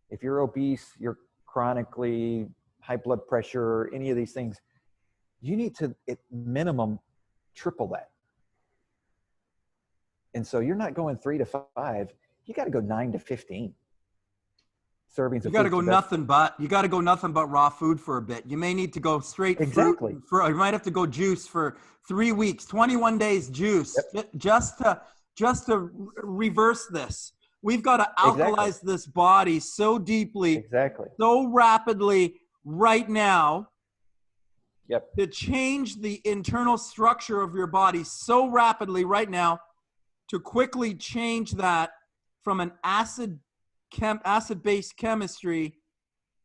Speaker 2: if you're obese, you're chronically high blood pressure, any of these things, you need to at minimum triple that. And so you're not going 3 to 5, you got to go 9 to 15 servings.
Speaker 1: You got to go nothing but raw food for a bit. You may need to go straight
Speaker 2: exactly.
Speaker 1: fruit. You might have to go juice for 3 weeks, 21 days juice,
Speaker 2: yep.
Speaker 1: just to reverse this. We've got to alkalize this body so deeply, so rapidly right now.
Speaker 2: Yep.
Speaker 1: To change the internal structure of your body so rapidly right now, to quickly change that from an acid-based chemistry.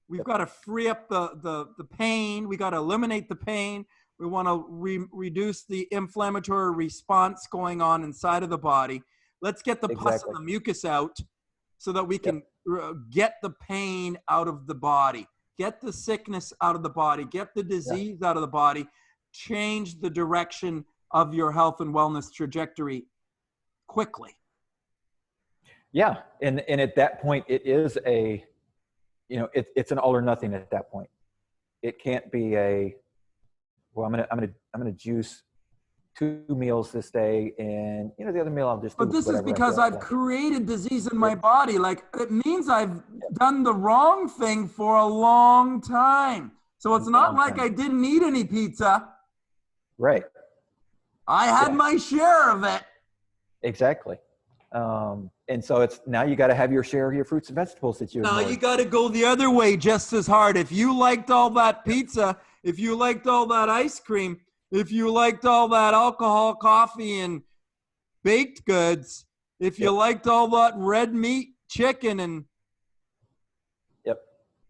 Speaker 1: We've got to free up the pain. We got to eliminate the pain. We want to reduce the inflammatory response going on inside of the body. Let's get the pus and the mucus out so that we can get the pain out of the body, get the sickness out of the body, get the disease out of the body, change the direction of your health and wellness trajectory quickly.
Speaker 2: Yeah. And at that point, it is it's an all or nothing at that point. It can't be well, I'm going to juice 2 meals this day, and you know, the other meal I'll just do.
Speaker 1: But this is because I've created disease in my body. Like, it means I've done the wrong thing for a long time. So it's not like I didn't eat any pizza.
Speaker 2: Right.
Speaker 1: I had my share of it.
Speaker 2: Exactly. And so it's now you got to have your share of your fruits and vegetables that you ignored.
Speaker 1: No, you got to go the other way just as hard. If you liked all that pizza, if you liked all that ice cream, if you liked all that alcohol, coffee, and baked goods, if you liked all that red meat, chicken, and
Speaker 2: you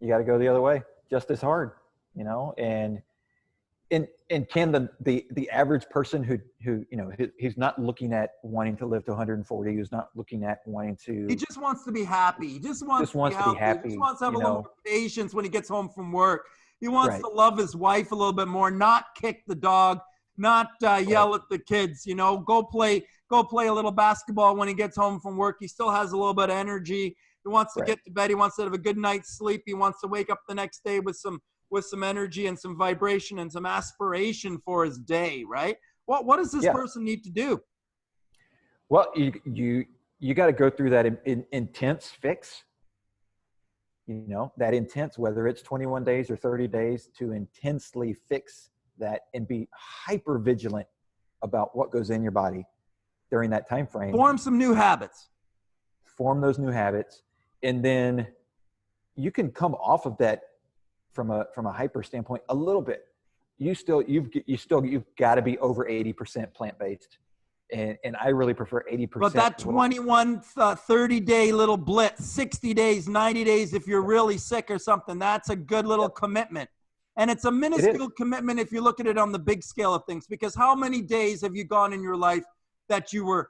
Speaker 2: got to go the other way just as hard, you know. And can the average person who you know, he's not looking at wanting to live to 140, who's not looking at wanting to,
Speaker 1: he just wants to be happy. He just wants to be happy. He just wants to have a little more patience when he gets home from work. He wants to love his wife a little bit more, not kick the dog, not yell at the kids, you know, go play a little basketball when he gets home from work. He still has a little bit of energy. He wants to get to bed. He wants to have a good night's sleep. He wants to wake up the next day with some energy and some vibration and some aspiration for his day, right? What does this person need to do?
Speaker 2: Well, you got to go through that intense fix. You know, that intense, whether it's 21 days or 30 days, to intensely fix that and be hyper vigilant about what goes in your body during that time frame.
Speaker 1: Form some new habits.
Speaker 2: Form those new habits, and then you can come off of that from a hyper standpoint a little bit. You've got to be over 80% plant-based. And I really prefer 80%.
Speaker 1: But that 30-day little blitz, 60 days, 90 days, if you're really sick or something, that's a good little commitment. And it's a minuscule commitment if you look at it on the big scale of things, because how many days have you gone in your life that you were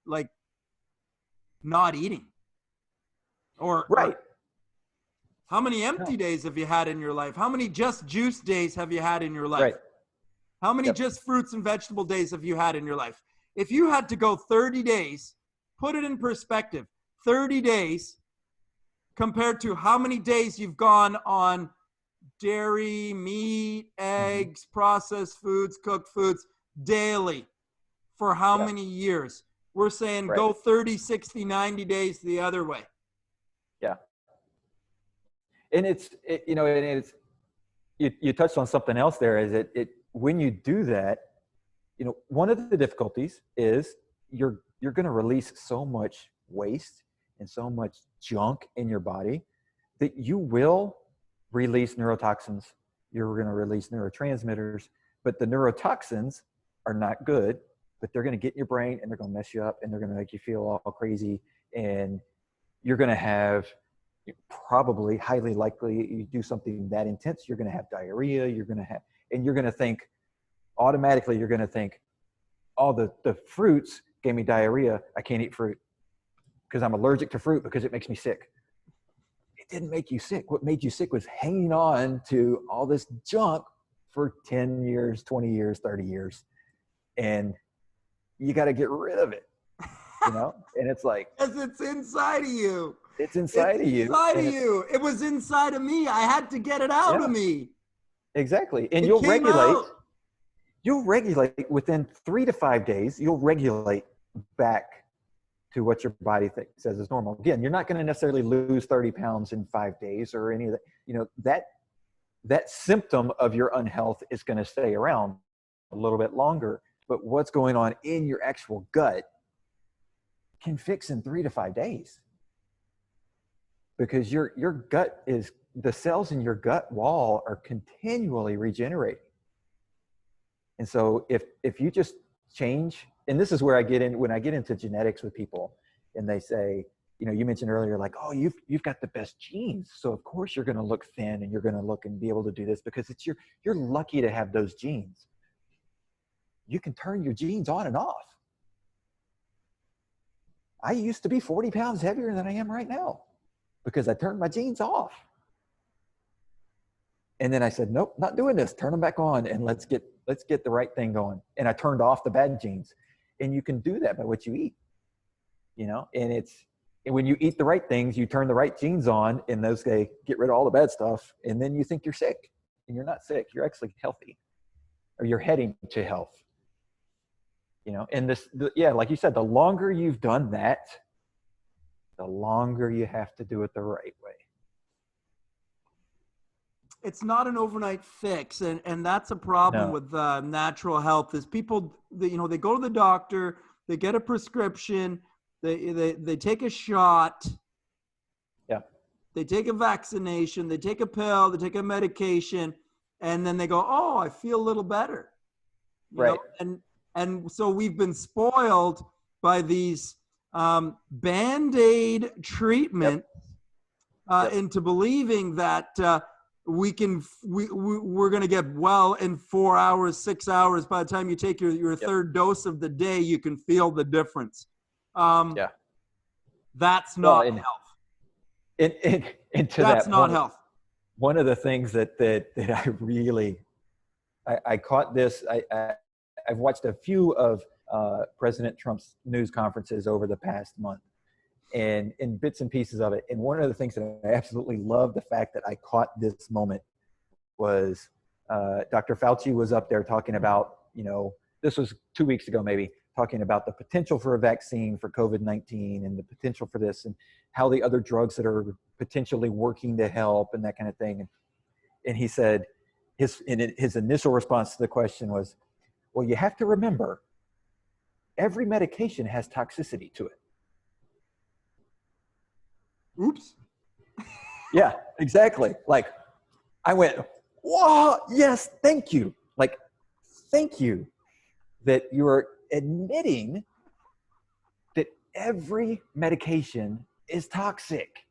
Speaker 1: like not eating? Or how many empty days have you had in your life? How many just juice days have you had in your life?
Speaker 2: Right.
Speaker 1: How many just fruits and vegetable days have you had in your life? If you had to go 30 days, put it in perspective, 30 days compared to how many days you've gone on dairy, meat, eggs, processed foods, cooked foods daily for how many years? We're saying go 30, 60, 90 days the other way.
Speaker 2: Yeah. And you touched on something else there, is when you do that, one of the difficulties is you're going to release so much waste and so much junk in your body that you will release neurotoxins. You're going to release neurotransmitters, but the neurotoxins are not good, but they're going to get in your brain and they're going to mess you up and they're going to make you feel all crazy. And you're going to have, probably highly likely, you do something that intense, you're going to have diarrhea, and you're going to think, automatically you're going to think, oh, the fruits gave me diarrhea, I can't eat fruit because I'm allergic to fruit because it makes me sick. It didn't make you sick. What made you sick was hanging on to all this junk for 10 years, 20 years, 30 years. And you got to get rid of it, and it's like,
Speaker 1: because it's inside of you.
Speaker 2: It's inside of you.
Speaker 1: Inside of you. It was inside of me. I had to get it out of me.
Speaker 2: Exactly. And you'll regulate within 3 to 5 days, you'll regulate back to what your body says is normal. Again, you're not going to necessarily lose 30 pounds in 5 days or any of that. That symptom of your unhealth is going to stay around a little bit longer. But what's going on in your actual gut can fix in 3 to 5 days. Because your gut the cells in your gut wall are continually regenerating. And so if you just change, and this is where when I get into genetics with people and they say, you mentioned earlier, like, oh, you've got the best genes. So of course you're going to look thin and you're going to look and be able to do this because you're lucky to have those genes. You can turn your genes on and off. I used to be 40 pounds heavier than I am right now because I turned my genes off. And then I said, nope, not doing this. Turn them back on and let's get the right thing going. And I turned off the bad genes. And you can do that by what you eat, and when you eat the right things, you turn the right genes on and those get rid of all the bad stuff. And then you think you're sick, and you're not sick. You're actually healthy, or you're heading to health, and like you said, the longer you've done that, the longer you have to do it the right way.
Speaker 1: It's not an overnight fix. And that's a problem with natural health is people, they go to the doctor, they get a prescription, they take a shot.
Speaker 2: Yeah.
Speaker 1: They take a vaccination, they take a pill, they take a medication, and then they go, oh, I feel a little better.
Speaker 2: Right.
Speaker 1: And so we've been spoiled by these Band-Aid treatment into believing that we're going to get well in 4 hours, 6 hours. By the time you take your third dose of the day, you can feel the difference. That's not health. That's not health.
Speaker 2: One of the things that I really, I caught this, I've watched a few of President Trump's news conferences over the past month. And in bits and pieces of it. And one of the things that I absolutely love, the fact that I caught this moment, was Dr. Fauci was up there talking about, this was 2 weeks ago maybe, talking about the potential for a vaccine for COVID-19 and the potential for this and how the other drugs that are potentially working to help and that kind of thing. And he said, his initial response to the question was, well, you have to remember, every medication has toxicity to it.
Speaker 1: Oops.
Speaker 2: Yeah, exactly. Like, I went, whoa, yes, thank you. Like, thank you that you're admitting that every medication is toxic.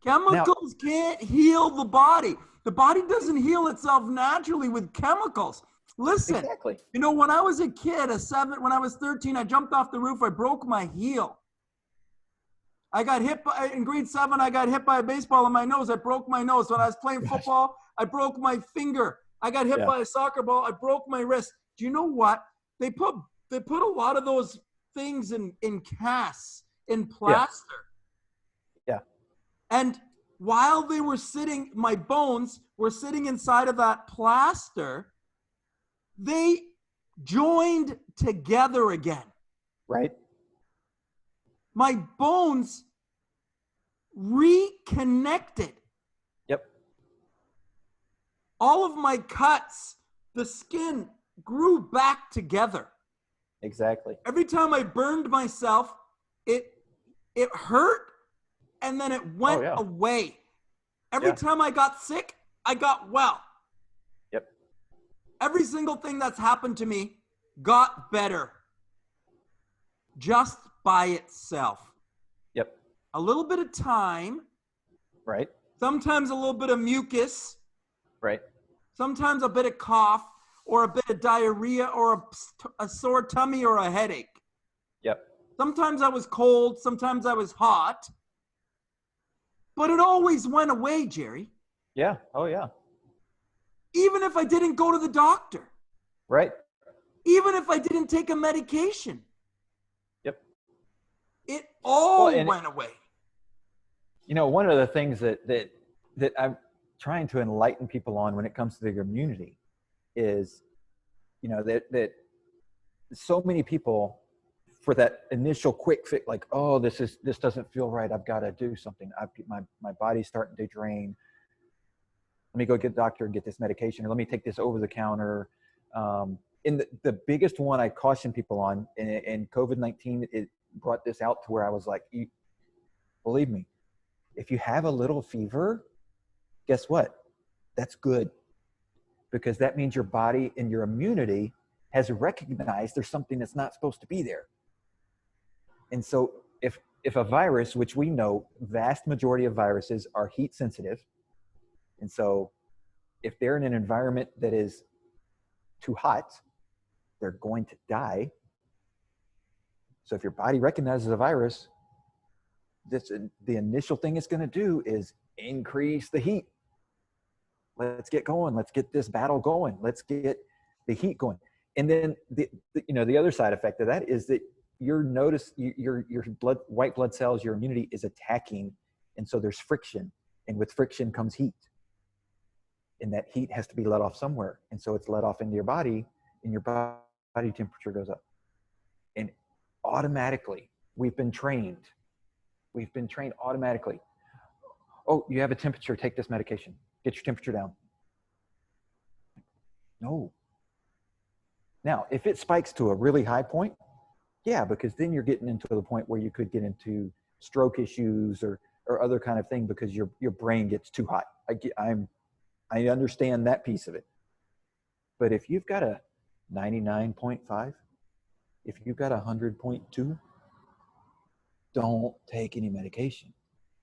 Speaker 1: Chemicals can't heal the body. The body doesn't heal itself naturally with chemicals. Listen,
Speaker 2: Exactly.
Speaker 1: you know, when I was a kid, when I was 13, I jumped off the roof. I broke my heel. I got hit in grade 7. I got hit by a baseball in my nose. I broke my nose. When I was playing football, I broke my finger. I got hit by a soccer ball. I broke my wrist. Do you know what? They put a lot of those things in casts, in plaster.
Speaker 2: Yeah.
Speaker 1: And while they were sitting, my bones were sitting inside of that plaster, they joined together again.
Speaker 2: Right.
Speaker 1: My bones reconnected.
Speaker 2: Yep.
Speaker 1: All of my cuts, the skin grew back together.
Speaker 2: Exactly.
Speaker 1: Every time I burned myself, it hurt, and then it went away. Every time I got sick, I got well.
Speaker 2: Yep.
Speaker 1: Every single thing that's happened to me got better just by itself.
Speaker 2: Yep.
Speaker 1: A little bit of time.
Speaker 2: Right.
Speaker 1: Sometimes a little bit of mucus.
Speaker 2: Right.
Speaker 1: Sometimes a bit of cough or a bit of diarrhea or a sore tummy or a headache.
Speaker 2: Yep.
Speaker 1: Sometimes I was cold. Sometimes I was hot. But it always went away, Jerry.
Speaker 2: Yeah. Oh, yeah.
Speaker 1: Even if I didn't go to the doctor.
Speaker 2: Right.
Speaker 1: Even if I didn't take a medication.
Speaker 2: Yep.
Speaker 1: It all went away.
Speaker 2: You know, one of the things that I'm trying to enlighten people on when it comes to their immunity is, you know, that so many people, for that initial quick fix, like, oh, this doesn't feel right, I've got to do something, my body's starting to drain, let me go get the doctor and get this medication, or let me take this over the counter. And the biggest one I caution people on, and COVID-19, it brought this out to where I was like, believe me, if you have a little fever, guess what? That's good, because that means your body and your immunity has recognized there's something that's not supposed to be there. And so if a virus, which we know vast majority of viruses are heat sensitive, and so if they're in an environment that is too hot, they're going to die. So if your body recognizes a virus, the initial thing it's going to do is increase the heat. Let's get going. Let's get this battle going. Let's get the heat going. And then the other side effect of that is that your white blood cells, your immunity is attacking, and so there's friction, and with friction comes heat, and that heat has to be let off somewhere, and so it's let off into your body, and your body temperature goes up, and automatically we've been trained automatically. Oh, you have a temperature, take this medication, get your temperature down. No. Now, if it spikes to a really high point, yeah, because then you're getting into the point where you could get into stroke issues or other kind of thing, because your brain gets too hot. I understand that piece of it. But if you've got a 99.5, if you've got 100.2, don't take any medication.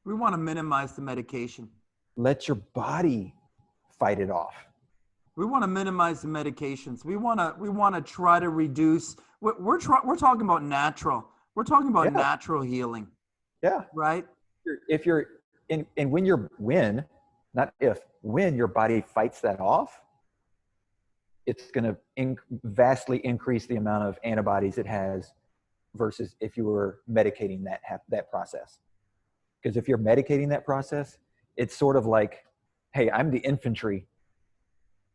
Speaker 1: We want to minimize the medication.
Speaker 2: Let your body fight it off.
Speaker 1: We want to minimize the medications. We want to try to reduce. We're talking about natural. We're talking about natural healing.
Speaker 2: Yeah.
Speaker 1: Right.
Speaker 2: If you're and when your body fights that off, it's going to vastly increase the amount of antibodies it has versus if you were medicating that process. Because if you're medicating that process, it's sort of like, hey, I'm the infantry.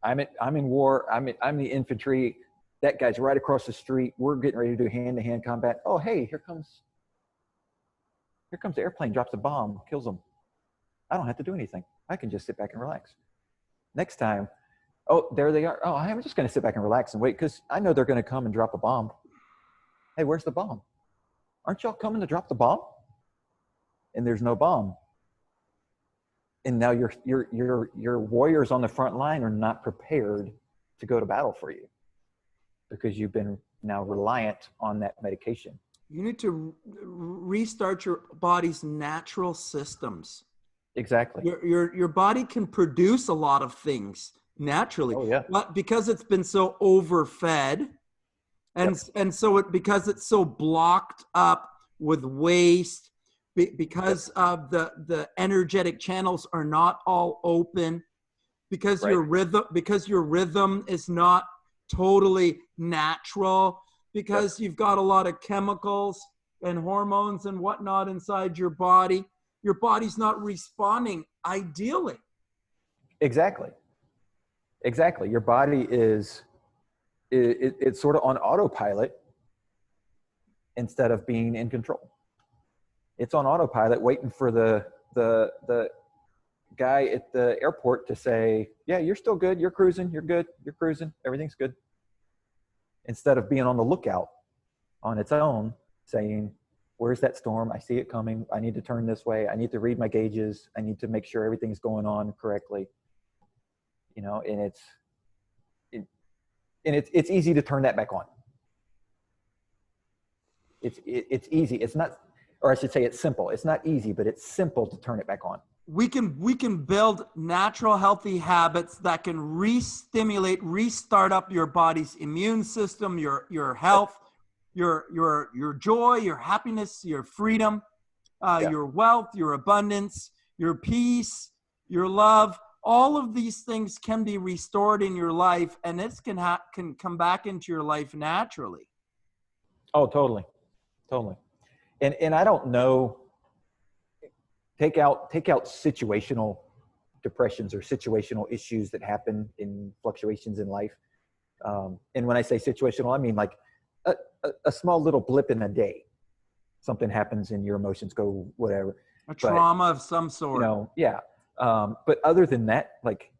Speaker 2: I'm in war. I'm the infantry. That guy's right across the street. We're getting ready to do hand-to-hand combat. Oh, hey, here comes the airplane, drops a bomb, kills them. I don't have to do anything. I can just sit back and relax. Next time, oh, there they are. Oh, I'm just going to sit back and relax and wait because I know they're going to come and drop a bomb. Hey, where's the bomb? Aren't y'all coming to drop the bomb? And there's no bomb. And now your warriors on the front line are not prepared to go to battle for you because you've been now reliant on that medication.
Speaker 1: You need to restart your body's natural systems.
Speaker 2: Exactly.
Speaker 1: Your body can produce a lot of things naturally,
Speaker 2: oh, yeah.
Speaker 1: but because it's been so overfed, and so because it's so blocked up with waste, because of the energetic channels are not all open, because your rhythm is not totally natural, because you've got a lot of chemicals and hormones and whatnot inside your body. Your body's not responding ideally.
Speaker 2: Exactly. Your body is it's sort of on autopilot instead of being in control. It's on autopilot waiting for the guy at the airport to say, yeah, you're still good. You're cruising. You're good. You're cruising. Everything's good. Instead of being on the lookout on its own, saying, where's that storm? I see it coming. I need to turn this way. I need to read my gauges. I need to make sure everything's going on correctly. And it's easy to turn that back on. It's easy. It's not, or I should say it's simple. It's not easy, but it's simple to turn it back on.
Speaker 1: We can build natural, healthy habits that can restart up your body's immune system, your health, your joy, your happiness, your freedom, your wealth, your abundance, your peace, your love. All of these things can be restored in your life, and this can come back into your life naturally.
Speaker 2: Oh, totally. And I don't know. Take out situational depressions or situational issues that happen in fluctuations in life. And when I say situational, I mean like a small little blip in a day. Something happens and your emotions go whatever.
Speaker 1: A trauma of some sort.
Speaker 2: Yeah. But other than that, like,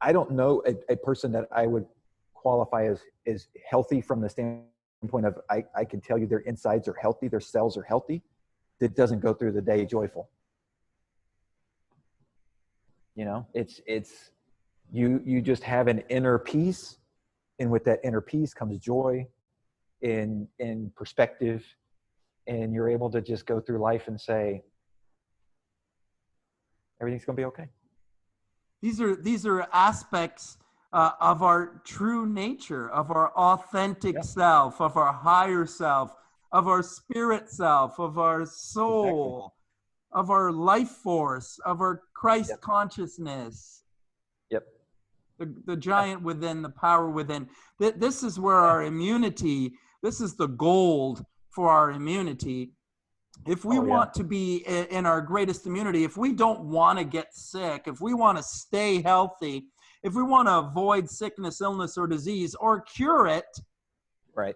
Speaker 2: I don't know a person that I would qualify as healthy from the standpoint of I can tell you their insides are healthy, their cells are healthy, that doesn't go through the day joyful. It's you just have an inner peace, and with that inner peace comes joy in perspective, and you're able to just go through life and say everything's going to be okay.
Speaker 1: These are aspects of our true nature, of our authentic self, of our higher self, of our spirit self, of our soul. Exactly. Of our life force, of our Christ consciousness.
Speaker 2: Yep.
Speaker 1: The giant within, the power within. This is where our immunity, this is the gold for our immunity. If we want to be in our greatest immunity, if we don't want to get sick, if we want to stay healthy, if we want to avoid sickness, illness, or disease, or cure it,
Speaker 2: right?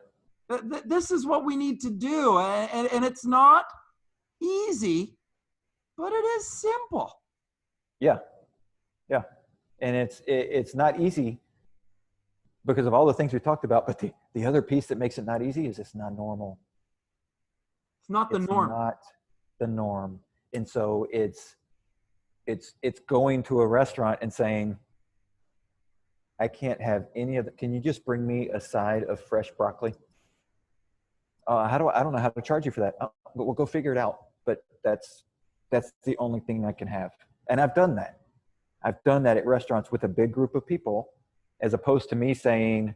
Speaker 1: This is what we need to do. And it's not easy, but it is simple.
Speaker 2: Yeah. And it's not easy because of all the things we talked about, but the other piece that makes it not easy is it's not normal.
Speaker 1: It's not the norm.
Speaker 2: Not the norm. And so it's going to a restaurant and saying, I can't have any of that. Can you just bring me a side of fresh broccoli? I don't know how to charge you for that. We'll go figure it out. But that's the only thing I can have. And I've done that. I've done that at restaurants with a big group of people, as opposed to me saying,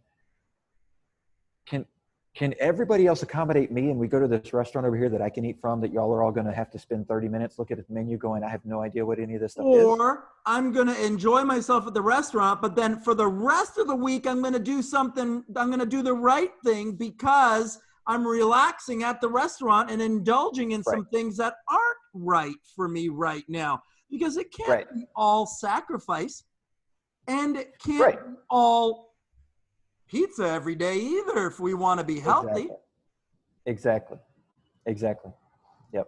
Speaker 2: can everybody else accommodate me? And we go to this restaurant over here that I can eat from, that y'all are all going to have to spend 30 minutes, look at the menu going, I have no idea what any of this stuff is.
Speaker 1: Or I'm going to enjoy myself at the restaurant, but then for the rest of the week, I'm going to do something. I'm going to do the right thing because I'm relaxing at the restaurant and indulging in some things that aren't right for me right now, because it can't be all sacrifice, and it can't be all pizza every day either if we want to be healthy.
Speaker 2: Exactly. Yep.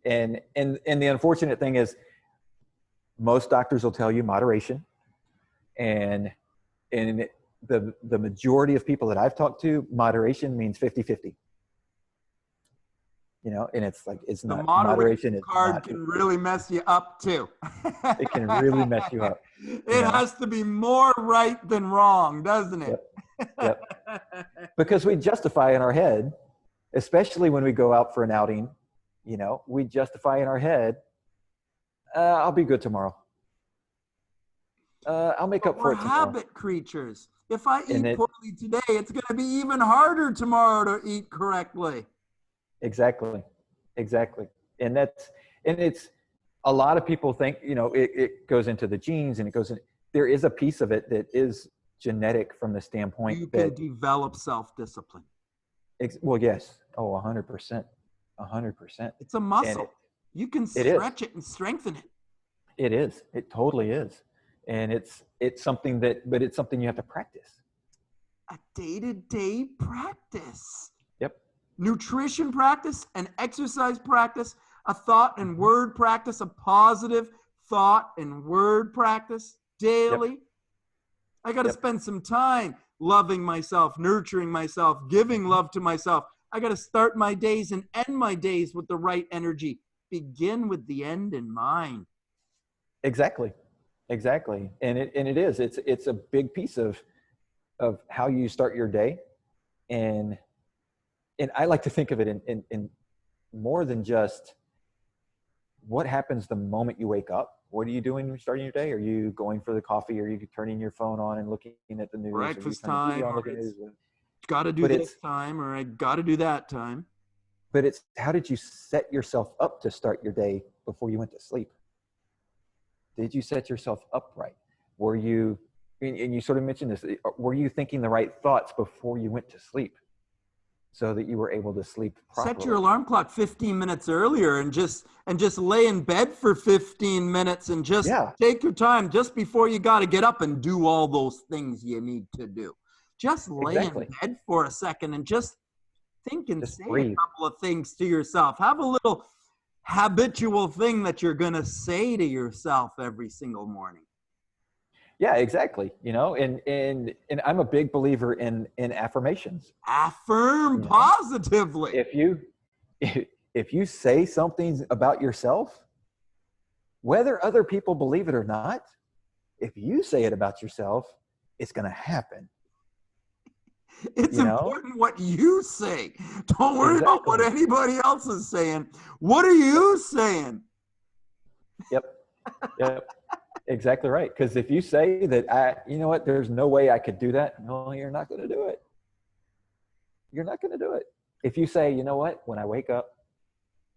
Speaker 2: And the unfortunate thing is most doctors will tell you moderation, And the majority of people that I've talked to, moderation means 50-50. You know, and it's like, it's
Speaker 1: The
Speaker 2: not,
Speaker 1: moderation
Speaker 2: moderation is
Speaker 1: card
Speaker 2: not,
Speaker 1: can really mess you up too.
Speaker 2: it can really mess you up.
Speaker 1: It has to be more right than wrong, doesn't it?
Speaker 2: Yep. Because we justify in our head, especially when we go out for an outing, you know, we justify in our head, I'll be good tomorrow. I'll make up for it tomorrow.
Speaker 1: We're habit creatures. If I eat
Speaker 2: And
Speaker 1: poorly today, it's going to be even harder tomorrow to eat correctly.
Speaker 2: Exactly. And it's a lot of people think, you know, it goes into the genes, and there is a piece of it that is genetic from the standpoint
Speaker 1: You
Speaker 2: that
Speaker 1: can develop self-discipline.
Speaker 2: well, yes. Oh, 100%. 100%.
Speaker 1: It's a muscle. You can stretch it and strengthen it.
Speaker 2: It is. It totally is. And it's something but it's something you have to practice.
Speaker 1: A day-to-day practice.
Speaker 2: Yep.
Speaker 1: Nutrition practice, an exercise practice, a thought and word practice, a positive thought and word practice daily.
Speaker 2: Yep.
Speaker 1: I got to spend some time loving myself, nurturing myself, giving love to myself. I got to start my days and end my days with the right energy. Begin with the end in mind.
Speaker 2: Exactly. And it is. It's a big piece of how you start your day. And I like to think of it in more than just what happens the moment you wake up. What are you doing when you're starting your day? Are you going for the coffee? Are you turning your phone on and looking at the news?
Speaker 1: Breakfast time, got to do this time, or I got to do that time.
Speaker 2: But it's, how did you set yourself up to start your day before you went to sleep? Did you set yourself up right? Were you, and you sort of mentioned this, were you thinking the right thoughts before you went to sleep so that you were able to sleep properly?
Speaker 1: Set your alarm clock 15 minutes earlier and just lay in bed for 15 minutes and just take your time just before you got to get up and do all those things you need to do. Just lay in bed for a second and just think and say a couple of things to yourself. Have a little habitual thing that you're going to say to yourself every single morning.
Speaker 2: Yeah, exactly. You know, and I'm a big believer in affirmations.
Speaker 1: Affirm positively.
Speaker 2: If you say something about yourself, whether other people believe it or not, if you say it about yourself, it's going to happen.
Speaker 1: It's important what you say. Don't worry about what anybody else is saying. What are you saying?
Speaker 2: Yep. Exactly right. Because if you say that, you know what, there's no way I could do that. No, you're not going to do it. You're not going to do it. If you say, you know what, when I wake up,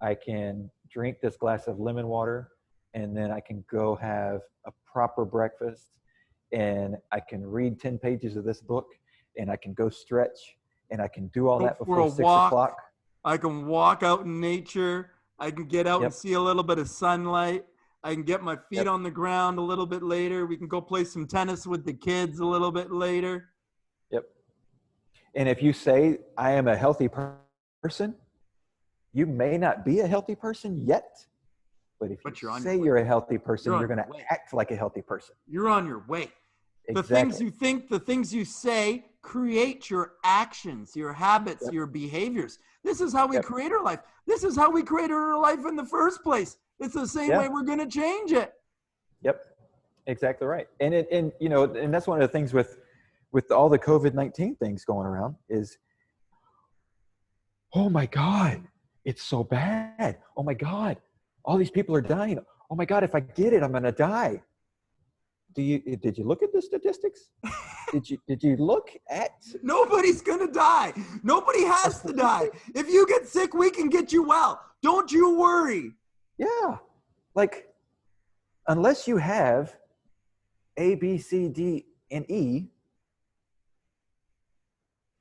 Speaker 2: I can drink this glass of lemon water, and then I can go have a proper breakfast, and I can read 10 pages of this book, and I can go stretch, and I can do all that before 6 o'clock.
Speaker 1: I can walk out in nature. I can get out and see a little bit of sunlight. I can get my feet on the ground a little bit later. We can go play some tennis with the kids a little bit later.
Speaker 2: Yep. And if you say, I am a healthy person, you may not be a healthy person yet, but if you say you're a healthy person, you're going to act like a healthy person.
Speaker 1: You're on your way.
Speaker 2: Exactly.
Speaker 1: The things you think, the things you say create your actions, your habits, your behaviors. This is how we create our life. This is how we created our life in the first place. It's the same way we're going to change it.
Speaker 2: Yep. Exactly right. And you know, and that's one of the things with all the COVID-19 things going around is, oh my God, it's so bad. Oh my God, all these people are dying. Oh my God, if I get it, I'm going to die. Did you look at the statistics? Did you look at?
Speaker 1: Nobody's going to die. Nobody has to die. If you get sick, we can get you well. Don't you worry.
Speaker 2: Yeah. Like, unless you have A, B, C, D, and E,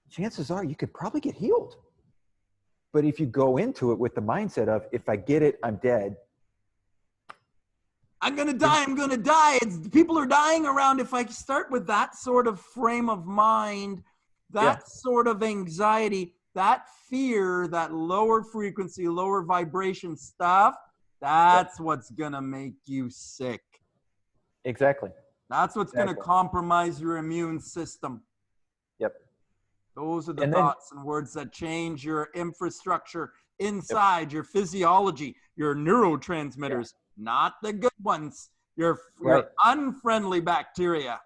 Speaker 2: chances are you could probably get healed. But if you go into it with the mindset of, if I get it, I'm dead.
Speaker 1: I'm going to die. I'm going to die. People are dying around. If I start with that sort of frame of mind, that sort of anxiety, that fear, that lower frequency, lower vibration stuff, that's what's going to make you sick.
Speaker 2: Exactly.
Speaker 1: That's what's going to
Speaker 2: Exactly.
Speaker 1: compromise your immune system.
Speaker 2: Yep.
Speaker 1: Those are the
Speaker 2: And then,
Speaker 1: thoughts and words that change your infrastructure inside, your physiology, your neurotransmitters, not the good ones, your
Speaker 2: right.
Speaker 1: unfriendly bacteria.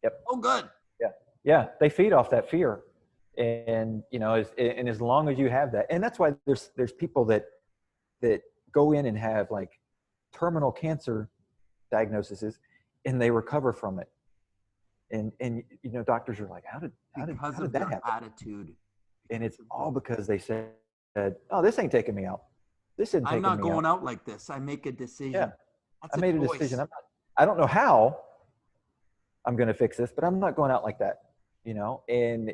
Speaker 2: Yep.
Speaker 1: Oh, good.
Speaker 2: Yeah. Yeah. They feed off that fear. And, you know, and as long as you have that, and that's why there's people that go in and have like terminal cancer diagnoses and they recover from it. And you know, doctors are like, how did
Speaker 1: Of
Speaker 2: that
Speaker 1: their
Speaker 2: happen?
Speaker 1: attitude.
Speaker 2: And it's all because they said, oh, this ain't taking me out. This isn't
Speaker 1: I'm
Speaker 2: taking
Speaker 1: not
Speaker 2: me
Speaker 1: going
Speaker 2: out.
Speaker 1: out like this. I make a decision.
Speaker 2: Yeah.
Speaker 1: That's
Speaker 2: I
Speaker 1: a
Speaker 2: made a
Speaker 1: choice.
Speaker 2: decision. I don't know how I'm going to fix this, but I'm not going out like that, you know? And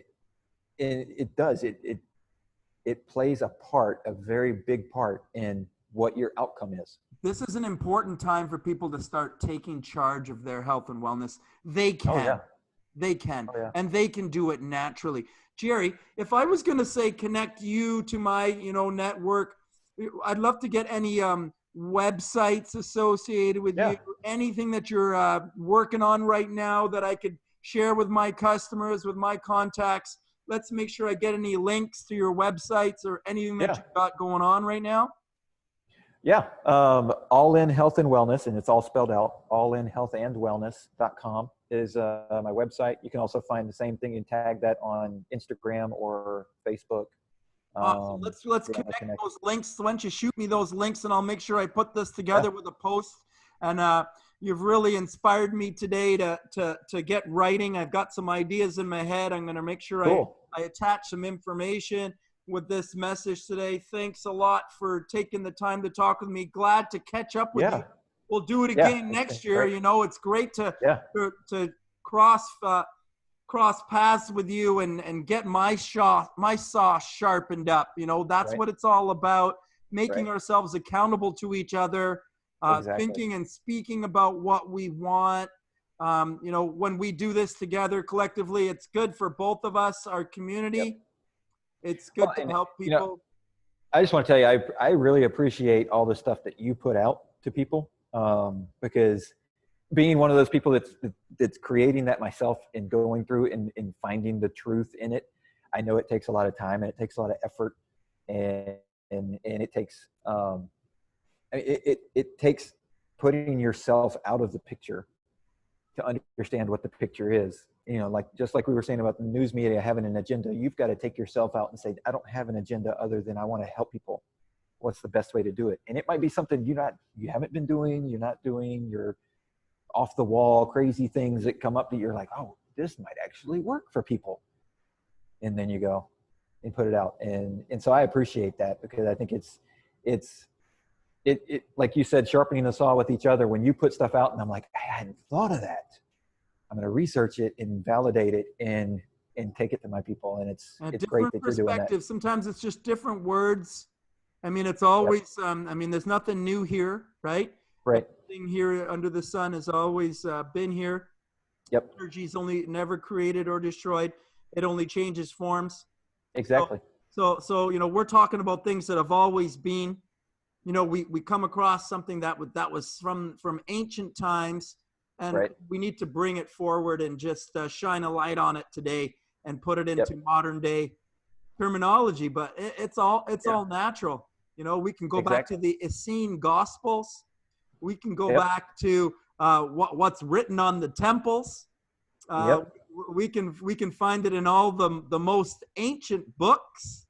Speaker 2: it does, it plays a very big part in what your outcome is.
Speaker 1: This is an important time for people to start taking charge of their health and wellness. They can.
Speaker 2: Oh, yeah.
Speaker 1: They can.
Speaker 2: Oh, yeah.
Speaker 1: And they can do it naturally. Jerry, if I was going to say connect you to my, network, I'd love to get any websites associated with
Speaker 2: Yeah.
Speaker 1: you, anything that you're working on right now that I could share with my customers, with my contacts. Let's make sure I get any links to your websites or anything that
Speaker 2: Yeah.
Speaker 1: you've got going on right now.
Speaker 2: Yeah. All in health and wellness, and it's all spelled out. allinhealthandwellness.com is my website. You can also find the same thing and tag that on Instagram or Facebook.
Speaker 1: Awesome. Let's connect those links. So why don't you shoot me those links and I'll make sure I put this together with a post. And you've really inspired me today to get writing. I've got some ideas in my head. I'm going to make sure I attach some information with this message today. Thanks a lot for taking the time to talk with me. Glad to catch up with you. We'll do it again next year.
Speaker 2: Great.
Speaker 1: You know, it's great to cross paths with you and get my saw sharpened up. You know, that's what it's all about, making ourselves accountable to each other, thinking and speaking about what we want. You know, when we do this together collectively, it's good for both of us, our community. It's good to help people.
Speaker 2: You know, I just want to tell you, I really appreciate all the stuff that you put out to people, because being one of those people that's creating that myself and going through and finding the truth in it, I know it takes a lot of time and it takes a lot of effort, and it takes it takes putting yourself out of the picture to understand what the picture is. You know, like just like we were saying about the news media having an agenda, you've got to take yourself out and say, I don't have an agenda other than I want to help people. What's the best way to do it? And it might be something you haven't been doing, you're off the wall, crazy things that come up that you're like, oh, this might actually work for people. And then you go and put it out. And so I appreciate that, because I think it's like you said, sharpening the saw with each other. When you put stuff out and I'm like, I hadn't thought of that, I'm going to research it and validate it and take it to my people. And it's great that you're doing that.
Speaker 1: Sometimes it's just different words. I mean, it's always, I mean, there's nothing new here, right?
Speaker 2: Right.
Speaker 1: Everything here under the sun has always been here.
Speaker 2: Yep.
Speaker 1: Energy's only never created or destroyed. It only changes forms.
Speaker 2: Exactly.
Speaker 1: So you know, we're talking about things that have always been. You know, we come across something that was from ancient times, and we need to bring it forward and just shine a light on it today and put it into modern day terminology. But it's all natural. You know, we can go back to the Essene Gospels. We can go back to what's written on the temples. We can find it in all the most ancient books.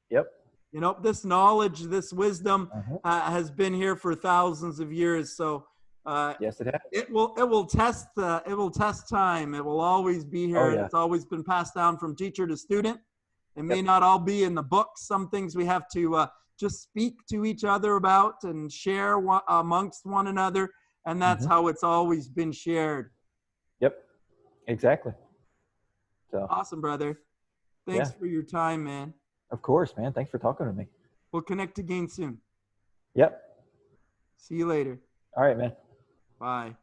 Speaker 2: Yep.
Speaker 1: You know, this knowledge, this wisdom has been here for thousands of years. So
Speaker 2: yes, it has.
Speaker 1: It will test time. It will always be here. It's always been passed down from teacher to student. It may not all be in the books. Some things we have to just speak to each other about and share amongst one another. And that's how it's always been shared.
Speaker 2: Yep, exactly. So
Speaker 1: awesome, brother. Thanks for your time, man.
Speaker 2: Of course, man. Thanks for talking to me.
Speaker 1: We'll connect again soon.
Speaker 2: Yep.
Speaker 1: See you later.
Speaker 2: All right, man.
Speaker 1: Bye.